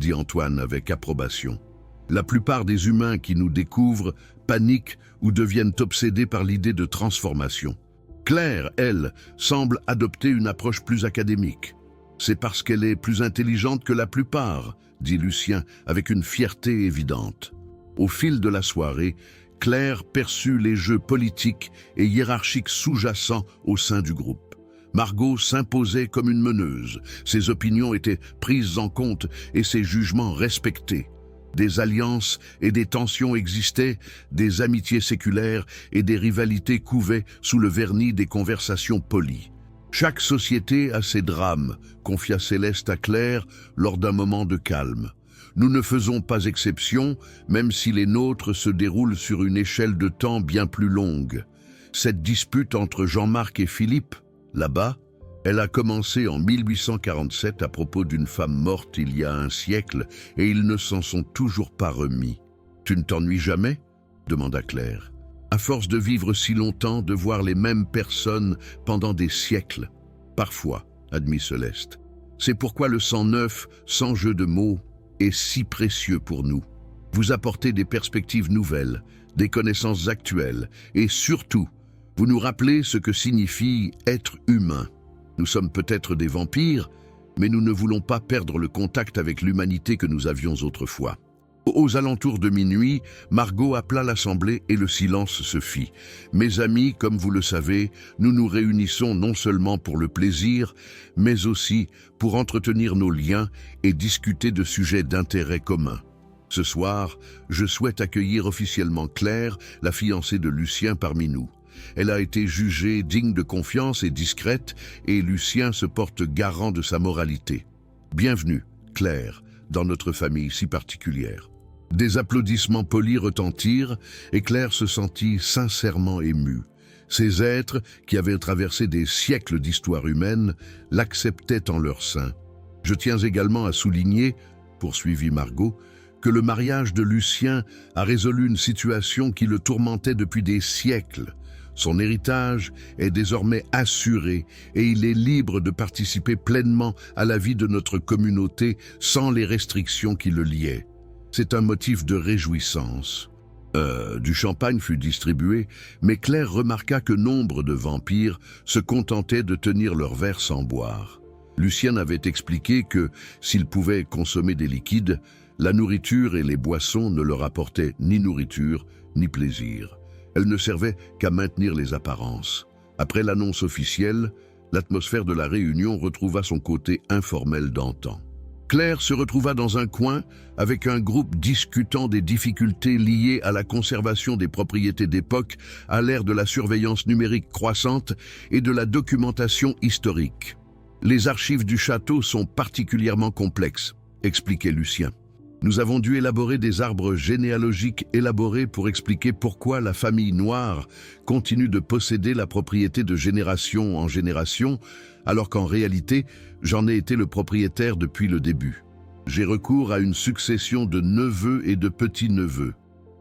dit Antoine avec approbation. « La plupart des humains qui nous découvrent paniquent ou deviennent obsédés par l'idée de transformation. Claire, elle, semble adopter une approche plus académique. C'est parce qu'elle est plus intelligente que la plupart, dit Lucien avec une fierté évidente. Au fil de la soirée, Claire perçut les jeux politiques et hiérarchiques sous-jacents au sein du groupe. Margot s'imposait comme une meneuse, ses opinions étaient prises en compte et ses jugements respectés. Des alliances et des tensions existaient, des amitiés séculaires et des rivalités couvaient sous le vernis des conversations polies. Chaque société a ses drames, confia Céleste à Claire lors d'un moment de calme. Nous ne faisons pas exception, même si les nôtres se déroulent sur une échelle de temps bien plus longue. Cette dispute entre Jean-Marc et Philippe, là-bas, elle a commencé en 1847 à propos d'une femme morte il y a un siècle et ils ne s'en sont toujours pas remis. « Tu ne t'ennuies jamais ?» demanda Claire. « À force de vivre si longtemps, de voir les mêmes personnes pendant des siècles. »« Parfois, » admit Céleste. « C'est pourquoi le sang neuf, sans jeu de mots, est si précieux pour nous. Vous apportez des perspectives nouvelles, des connaissances actuelles et surtout, vous nous rappelez ce que signifie être humain. Nous sommes peut-être des vampires, mais nous ne voulons pas perdre le contact avec l'humanité que nous avions autrefois. » Aux alentours de minuit, Margot appela l'assemblée et le silence se fit. « Mes amis, comme vous le savez, nous nous réunissons non seulement pour le plaisir, mais aussi pour entretenir nos liens et discuter de sujets d'intérêt commun. Ce soir, je souhaite accueillir officiellement Claire, la fiancée de Lucien, parmi nous. Elle a été jugée digne de confiance et discrète, et Lucien se porte garant de sa moralité. Bienvenue, Claire, dans notre famille si particulière. » Des applaudissements polis retentirent, et Claire se sentit sincèrement émue. Ces êtres, qui avaient traversé des siècles d'histoire humaine, l'acceptaient en leur sein. « Je tiens également à souligner, poursuivit Margot, que le mariage de Lucien a résolu une situation qui le tourmentait depuis des siècles. Son héritage est désormais assuré et il est libre de participer pleinement à la vie de notre communauté sans les restrictions qui le liaient. C'est un motif de réjouissance. » Du champagne fut distribué, mais Claire remarqua que nombre de vampires se contentaient de tenir leur verre sans boire. Lucien avait expliqué que, s'ils pouvaient consommer des liquides, la nourriture et les boissons ne leur apportaient ni nourriture ni plaisir. Elles ne servaient qu'à maintenir les apparences. Après l'annonce officielle, l'atmosphère de la réunion retrouva son côté informel d'antan. Claire se retrouva dans un coin avec un groupe discutant des difficultés liées à la conservation des propriétés d'époque à l'ère de la surveillance numérique croissante et de la documentation historique. « Les archives du château sont particulièrement complexes », expliquait Lucien. « Nous avons dû élaborer des arbres généalogiques élaborés pour expliquer pourquoi la famille Noire continue de posséder la propriété de génération en génération, alors qu'en réalité, j'en ai été le propriétaire depuis le début. J'ai recours à une succession de neveux et de petits-neveux, »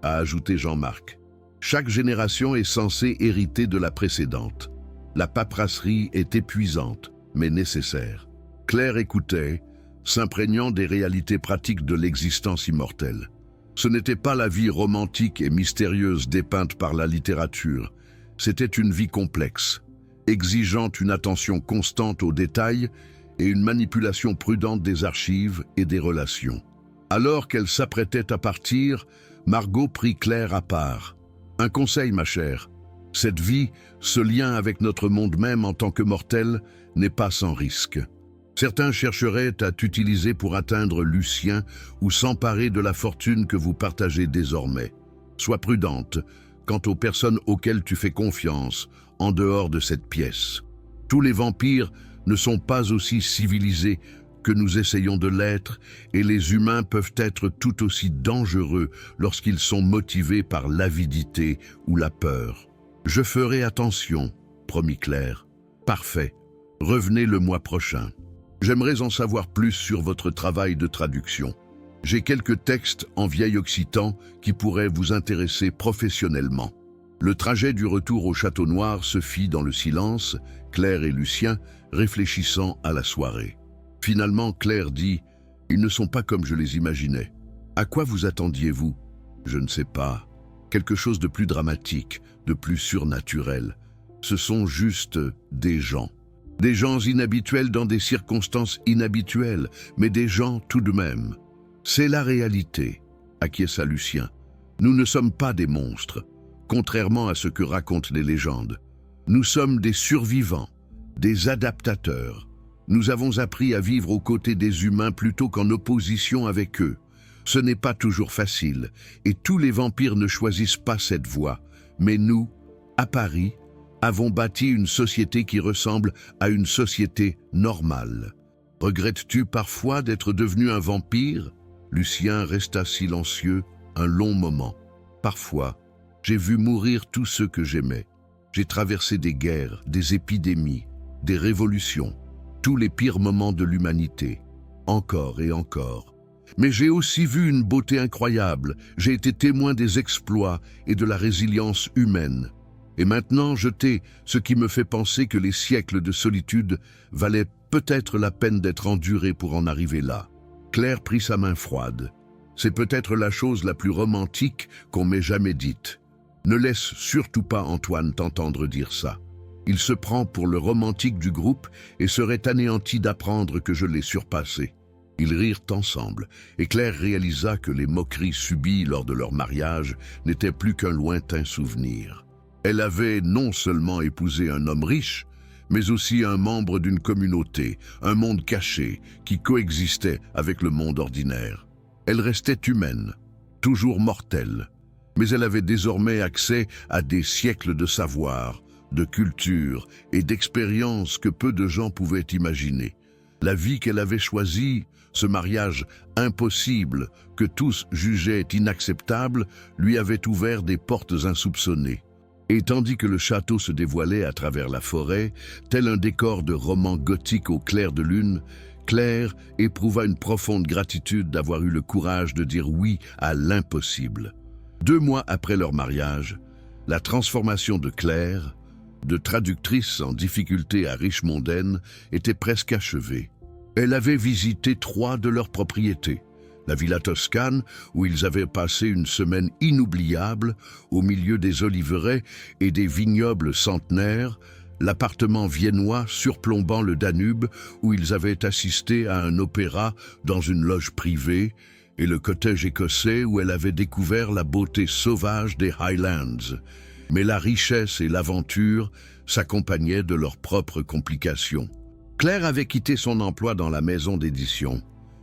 a ajouté Jean-Marc. « Chaque génération est censée hériter de la précédente. La paperasserie est épuisante, mais nécessaire. » Claire écoutait, s'imprégnant des réalités pratiques de l'existence immortelle. Ce n'était pas la vie romantique et mystérieuse dépeinte par la littérature, c'était une vie complexe, exigeant une attention constante aux détails et une manipulation prudente des archives et des relations. Alors qu'elle s'apprêtait à partir, Margot prit Claire à part. « Un conseil, ma chère, cette vie, ce lien avec notre monde même en tant que mortel, n'est pas sans risque. Certains chercheraient à t'utiliser pour atteindre Lucien ou s'emparer de la fortune que vous partagez désormais. Sois prudente quant aux personnes auxquelles tu fais confiance en dehors de cette pièce. Tous les vampires ne sont pas aussi civilisés que nous essayons de l'être et les humains peuvent être tout aussi dangereux lorsqu'ils sont motivés par l'avidité ou la peur. Je ferai attention, promit Claire. Parfait. Revenez le mois prochain. J'aimerais en savoir plus sur votre travail de traduction. J'ai quelques textes en vieil occitan qui pourraient vous intéresser professionnellement. » Le trajet du retour au Château Noir se fit dans le silence, Claire et Lucien réfléchissant à la soirée. Finalement, Claire dit « Ils ne sont pas comme je les imaginais. À quoi vous attendiez-vous ? Je ne sais pas. Quelque chose de plus dramatique, de plus surnaturel. Ce sont juste des gens. Des gens inhabituels dans des circonstances inhabituelles, mais des gens tout de même. C'est la réalité, acquiesça Lucien. Nous ne sommes pas des monstres, contrairement à ce que racontent les légendes. Nous sommes des survivants, des adaptateurs. Nous avons appris à vivre aux côtés des humains plutôt qu'en opposition avec eux. Ce n'est pas toujours facile, et tous les vampires ne choisissent pas cette voie. Mais nous, à Paris, avons bâti une société qui ressemble à une société normale. Regrettes-tu parfois d'être devenu un vampire ? Lucien resta silencieux un long moment. Parfois, j'ai vu mourir tous ceux que j'aimais. J'ai traversé des guerres, des épidémies, des révolutions, tous les pires moments de l'humanité, encore et encore. Mais j'ai aussi vu une beauté incroyable, j'ai été témoin des exploits et de la résilience humaine. Et maintenant je tais ce qui me fait penser que les siècles de solitude valaient peut-être la peine d'être endurés pour en arriver là. Claire prit sa main froide. C'est peut-être la chose la plus romantique qu'on m'ait jamais dite. Ne laisse surtout pas Antoine t'entendre dire ça. Il se prend pour le romantique du groupe et serait anéanti d'apprendre que je l'ai surpassé. Ils rirent ensemble, et Claire réalisa que les moqueries subies lors de leur mariage n'étaient plus qu'un lointain souvenir. Elle avait non seulement épousé un homme riche, mais aussi un membre d'une communauté, un monde caché, qui coexistait avec le monde ordinaire. Elle restait humaine, toujours mortelle, mais elle avait désormais accès à des siècles de savoir, de culture et d'expérience que peu de gens pouvaient imaginer. La vie qu'elle avait choisie, ce mariage impossible que tous jugeaient inacceptable, lui avait ouvert des portes insoupçonnées. Et tandis que le château se dévoilait à travers la forêt, tel un décor de roman gothique au clair de lune, Claire éprouva une profonde gratitude d'avoir eu le courage de dire oui à l'impossible. 2 mois après leur mariage, la transformation de Claire, de traductrice en difficulté à Richmondaine, était presque achevée. Elle avait visité 3 de leurs propriétés. La villa toscane, où ils avaient passé une semaine inoubliable, au milieu des oliveraies et des vignobles centenaires, l'appartement viennois surplombant le Danube, où ils avaient assisté à un opéra dans une loge privée, et le cottage écossais où elle avait découvert la beauté sauvage des Highlands. Mais la richesse et l'aventure s'accompagnaient de leurs propres complications. Claire avait quitté son emploi dans la maison d'édition,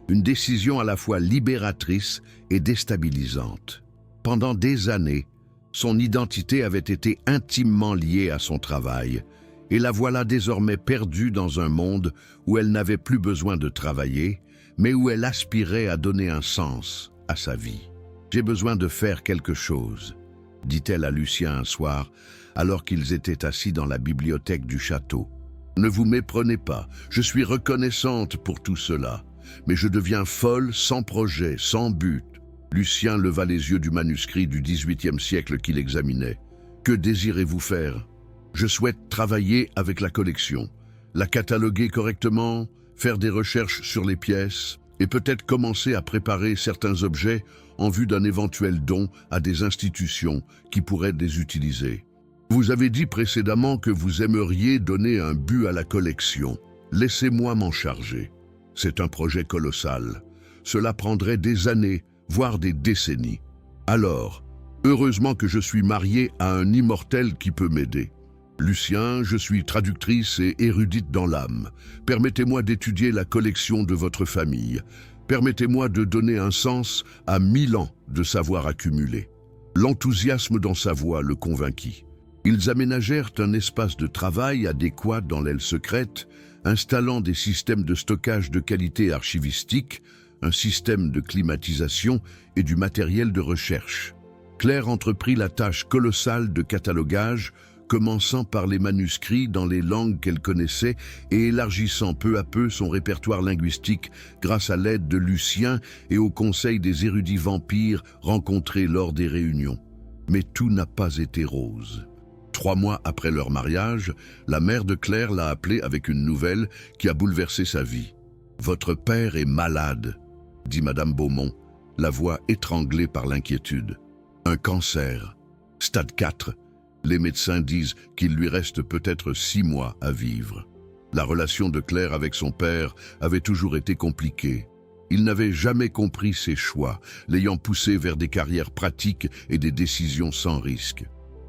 une décision à la fois libératrice et déstabilisante. Pendant des années, son identité avait été intimement liée à son travail, et la voilà désormais perdue dans un monde où elle n'avait plus besoin de travailler, mais où elle aspirait à donner un sens à sa vie. « J'ai besoin de faire quelque chose », dit-elle à Lucien un soir, alors qu'ils étaient assis dans la bibliothèque du château. « Ne vous méprenez pas, je suis reconnaissante pour tout cela, mais je deviens folle sans projet, sans but. » Lucien leva les yeux du manuscrit du XVIIIe siècle qu'il examinait. « Que désirez-vous faire ? » « Je souhaite travailler avec la collection, la cataloguer correctement, faire des recherches sur les pièces et peut-être commencer à préparer certains objets en vue d'un éventuel don à des institutions qui pourraient les utiliser. Vous avez dit précédemment que vous aimeriez donner un but à la collection. Laissez-moi m'en charger. C'est un projet colossal. Cela prendrait des années, voire des décennies. Alors, heureusement que je suis mariée à un immortel qui peut m'aider. Lucien, je suis traductrice et érudite dans l'âme. Permettez-moi d'étudier la collection de votre famille. Permettez-moi de donner un sens à 1000 ans de savoir accumulé. L'enthousiasme dans sa voix le convainquit. Ils aménagèrent un espace de travail adéquat dans l'aile secrète, installant des systèmes de stockage de qualité archivistique, un système de climatisation et du matériel de recherche. Claire entreprit la tâche colossale de catalogage, commençant par les manuscrits dans les langues qu'elle connaissait et élargissant peu à peu son répertoire linguistique grâce à l'aide de Lucien et au conseil des érudits vampires rencontrés lors des réunions. Mais tout n'a pas été rose. 3 mois après leur mariage, la mère de Claire l'a appelée avec une nouvelle qui a bouleversé sa vie. « Votre père est malade », dit Madame Beaumont, la voix étranglée par l'inquiétude. « Un cancer, stade 4. Les médecins disent qu'il lui reste peut-être 6 mois à vivre. » La relation de Claire avec son père avait toujours été compliquée. Il n'avait jamais compris ses choix, l'ayant poussé vers des carrières pratiques et des décisions sans risque.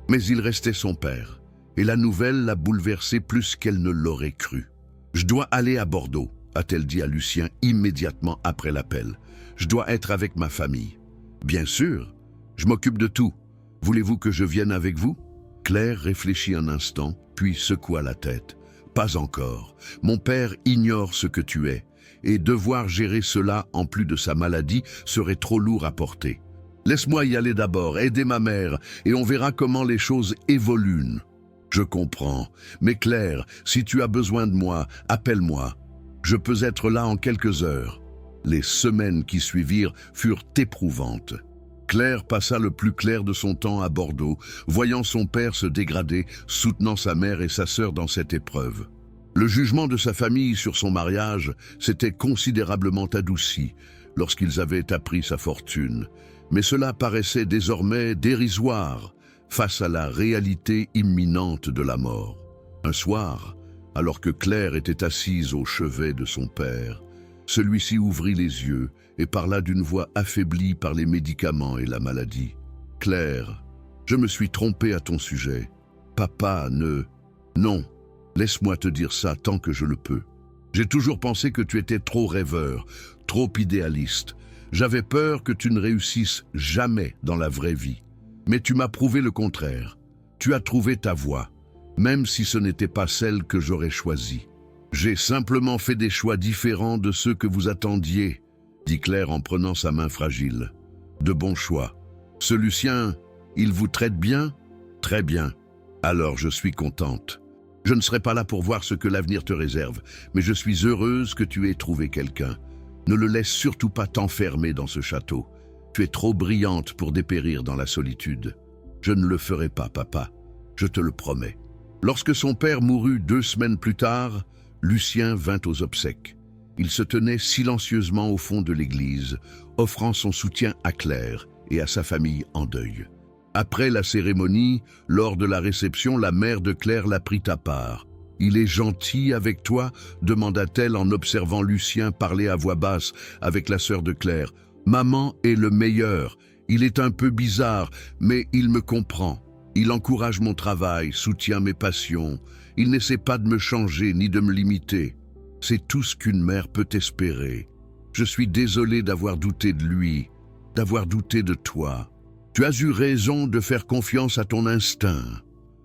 Mais il restait son père, et la nouvelle l'a bouleversée plus qu'elle ne l'aurait cru. « Je dois aller à Bordeaux », a-t-elle dit à Lucien immédiatement après l'appel. « Je dois être avec ma famille. »« Bien sûr, je m'occupe de tout. Voulez-vous que je vienne avec vous ?» Claire réfléchit un instant, puis secoua la tête. « Pas encore. Mon père ignore ce que tu es, et devoir gérer cela en plus de sa maladie serait trop lourd à porter. Laisse-moi y aller d'abord, aider ma mère, et on verra comment les choses évoluent. Je comprends, mais Claire, si tu as besoin de moi, appelle-moi. Je peux être là en quelques heures. Les semaines qui suivirent furent éprouvantes. Claire passa le plus clair de son temps à Bordeaux, voyant son père se dégrader, soutenant sa mère et sa sœur dans cette épreuve. Le jugement de sa famille sur son mariage s'était considérablement adouci lorsqu'ils avaient appris sa fortune, mais cela paraissait désormais dérisoire face à la réalité imminente de la mort. Un soir, alors que Claire était assise au chevet de son père, celui-ci ouvrit les yeux et parla d'une voix affaiblie par les médicaments et la maladie. « Claire, je me suis trompé à ton sujet. Papa ne... Non, laisse-moi te dire ça tant que je le peux. J'ai toujours pensé que tu étais trop rêveur, trop idéaliste. J'avais peur que tu ne réussisses jamais dans la vraie vie. Mais tu m'as prouvé le contraire. Tu as trouvé ta voie, même si ce n'était pas celle que j'aurais choisie. J'ai simplement fait des choix différents de ceux que vous attendiez, dit Claire en prenant sa main fragile. De bons choix. Ce Lucien, il vous traite bien? Très bien. Alors je suis contente. Je ne serai pas là pour voir ce que l'avenir te réserve, mais je suis heureuse que tu aies trouvé quelqu'un. Ne le laisse surtout pas t'enfermer dans ce château. Tu es trop brillante pour dépérir dans la solitude. Je ne le ferai pas, papa. Je te le promets. Lorsque son père mourut 2 semaines plus tard, Lucien vint aux obsèques. Il se tenait silencieusement au fond de l'église, offrant son soutien à Claire et à sa famille en deuil. Après la cérémonie, lors de la réception, la mère de Claire la prit à part. « Il est gentil avec toi ?» demanda-t-elle en observant Lucien parler à voix basse avec la sœur de Claire. « Maman est le meilleur. Il est un peu bizarre, mais il me comprend. Il encourage mon travail, soutient mes passions. Il n'essaie pas de me changer ni de me limiter. C'est tout ce qu'une mère peut espérer. Je suis désolé d'avoir douté de lui, d'avoir douté de toi. Tu as eu raison de faire confiance à ton instinct. »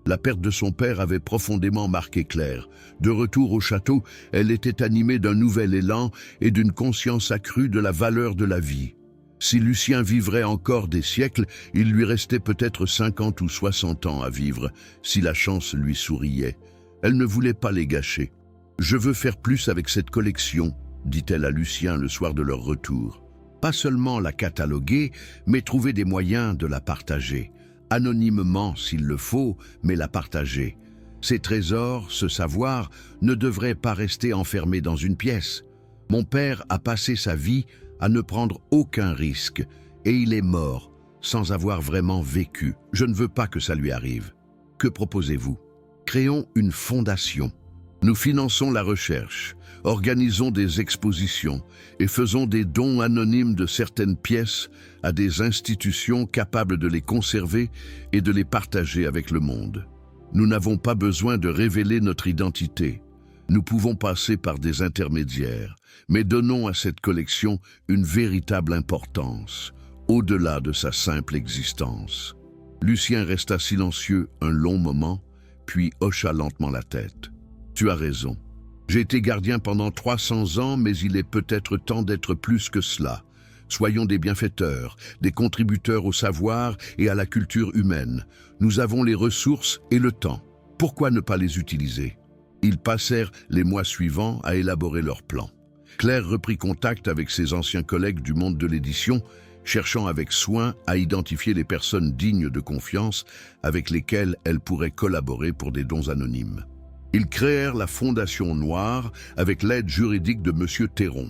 La perte de son père avait profondément marqué Claire. De retour au château, elle était animée d'un nouvel élan et d'une conscience accrue de la valeur de la vie. Si Lucien vivrait encore des siècles, il lui restait peut-être 50 ou 60 ans à vivre, si la chance lui souriait. Elle ne voulait pas les gâcher. « Je veux faire plus avec cette collection », dit-elle à Lucien le soir de leur retour. Pas seulement la cataloguer, mais trouver des moyens de la partager. Anonymement s'il le faut, mais la partager. Ces trésors, ce savoir, ne devraient pas rester enfermés dans une pièce. Mon père a passé sa vie à ne prendre aucun risque, et il est mort sans avoir vraiment vécu. Je ne veux pas que ça lui arrive. Que proposez-vous? Créons une fondation. Nous finançons la recherche, organisons des expositions et faisons des dons anonymes de certaines pièces à des institutions capables de les conserver et de les partager avec le monde. Nous n'avons pas besoin de révéler notre identité. Nous pouvons passer par des intermédiaires, mais donnons à cette collection une véritable importance, au-delà de sa simple existence. Lucien resta silencieux un long moment, puis hocha lentement la tête. « Tu as raison. J'ai été gardien pendant 300 ans, mais il est peut-être temps d'être plus que cela. Soyons des bienfaiteurs, des contributeurs au savoir et à la culture humaine. Nous avons les ressources et le temps. Pourquoi ne pas les utiliser ?» Ils passèrent les mois suivants à élaborer leur plan. Claire reprit contact avec ses anciens collègues du monde de l'édition, cherchant avec soin à identifier les personnes dignes de confiance avec lesquelles elle pourrait collaborer pour des dons anonymes. Ils créèrent la Fondation Noire avec l'aide juridique de M. Théron,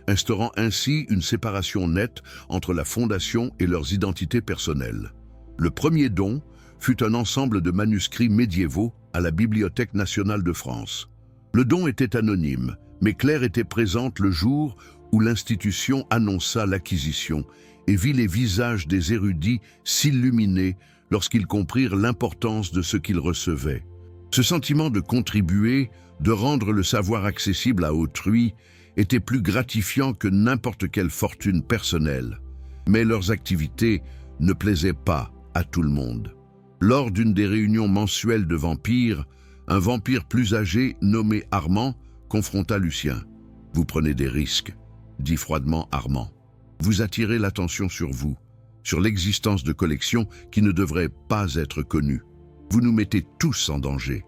instaurant ainsi une séparation nette entre la Fondation et leurs identités personnelles. Le premier don fut un ensemble de manuscrits médiévaux à la Bibliothèque nationale de France. Le don était anonyme, mais Claire était présente le jour où l'institution annonça l'acquisition et vit les visages des érudits s'illuminer lorsqu'ils comprirent l'importance de ce qu'ils recevaient. Ce sentiment de contribuer, de rendre le savoir accessible à autrui, était plus gratifiant que n'importe quelle fortune personnelle. Mais leurs activités ne plaisaient pas à tout le monde. Lors d'une des réunions mensuelles de vampires, un vampire plus âgé, nommé Armand, confronta Lucien. « Vous prenez des risques, dit froidement Armand. Vous attirez l'attention sur vous, sur l'existence de collections qui ne devraient pas être connues. Vous nous mettez tous en danger.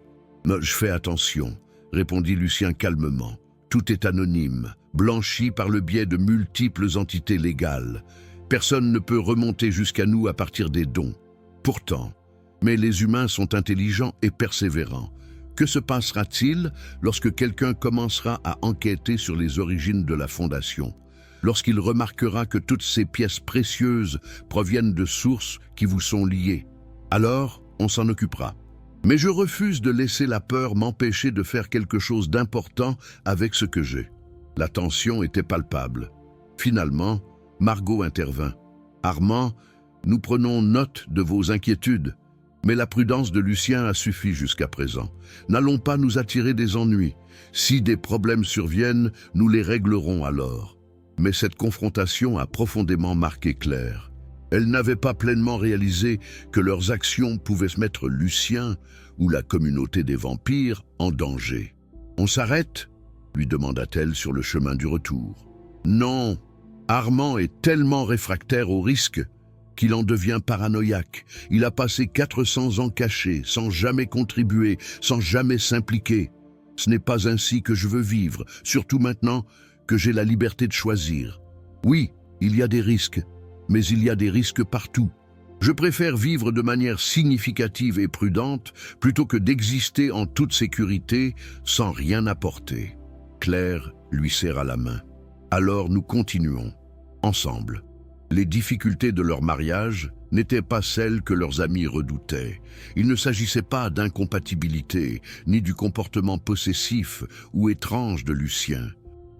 Mais je fais attention, répondit Lucien calmement. Tout est anonyme, blanchi par le biais de multiples entités légales. Personne ne peut remonter jusqu'à nous à partir des dons. Pourtant, mais les humains sont intelligents et persévérants. Que se passera-t-il lorsque quelqu'un commencera à enquêter sur les origines de la fondation? Lorsqu'il remarquera que toutes ces pièces précieuses proviennent de sources qui vous sont liées? Alors, on s'en occupera. Mais je refuse de laisser la peur m'empêcher de faire quelque chose d'important avec ce que j'ai. La tension était palpable. Finalement, Margot intervint. « Armand, nous prenons note de vos inquiétudes, mais la prudence de Lucien a suffi jusqu'à présent. N'allons pas nous attirer des ennuis. Si des problèmes surviennent, nous les réglerons alors. » Mais cette confrontation a profondément marqué Claire. Elle n'avait pas pleinement réalisé que leurs actions pouvaient se mettre Lucien ou la communauté des vampires en danger. « On s'arrête ?» lui demanda-t-elle sur le chemin du retour. « Non, Armand est tellement réfractaire au risque qu'il en devient paranoïaque. Il a passé 400 ans caché, sans jamais contribuer, sans jamais s'impliquer. Ce n'est pas ainsi que je veux vivre, surtout maintenant que j'ai la liberté de choisir. Oui, il y a des risques, mais il y a des risques partout. Je préfère vivre de manière significative et prudente plutôt que d'exister en toute sécurité sans rien apporter. » Claire lui serra la main. « Alors nous continuons, ensemble. » Les difficultés de leur mariage n'étaient pas celles que leurs amis redoutaient. Il ne s'agissait pas d'incompatibilité, ni du comportement possessif ou étrange de Lucien.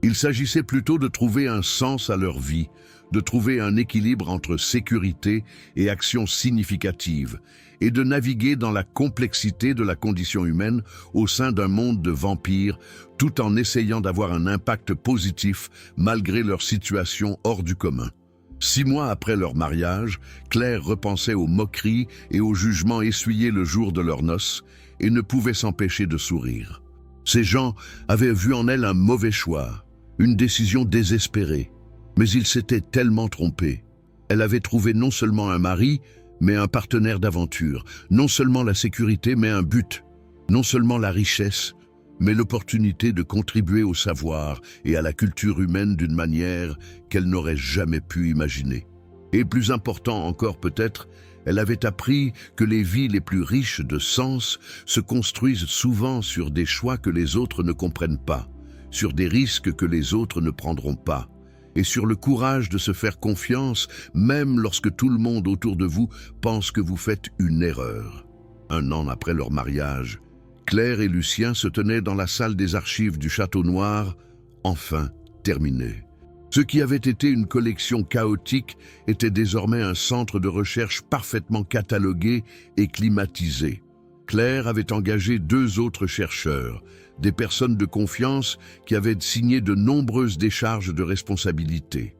Il s'agissait plutôt de trouver un sens à leur vie, de trouver un équilibre entre sécurité et action significative, et de naviguer dans la complexité de la condition humaine au sein d'un monde de vampires, tout en essayant d'avoir un impact positif malgré leur situation hors du commun. 6 mois après leur mariage, Claire repensait aux moqueries et aux jugements essuyés le jour de leurs noces et ne pouvait s'empêcher de sourire. Ces gens avaient vu en elle un mauvais choix, une décision désespérée. Mais ils s'étaient tellement trompés. Elle avait trouvé non seulement un mari, mais un partenaire d'aventure, non seulement la sécurité, mais un but, non seulement la richesse, mais l'opportunité de contribuer au savoir et à la culture humaine d'une manière qu'elle n'aurait jamais pu imaginer. Et plus important encore peut-être, elle avait appris que les vies les plus riches de sens se construisent souvent sur des choix que les autres ne comprennent pas, sur des risques que les autres ne prendront pas, et sur le courage de se faire confiance même lorsque tout le monde autour de vous pense que vous faites une erreur. 1 an après leur mariage, Claire et Lucien se tenaient dans la salle des archives du Château Noir, enfin terminée. Ce qui avait été une collection chaotique était désormais un centre de recherche parfaitement catalogué et climatisé. Claire avait engagé 2 autres chercheurs, des personnes de confiance qui avaient signé de nombreuses décharges de responsabilité.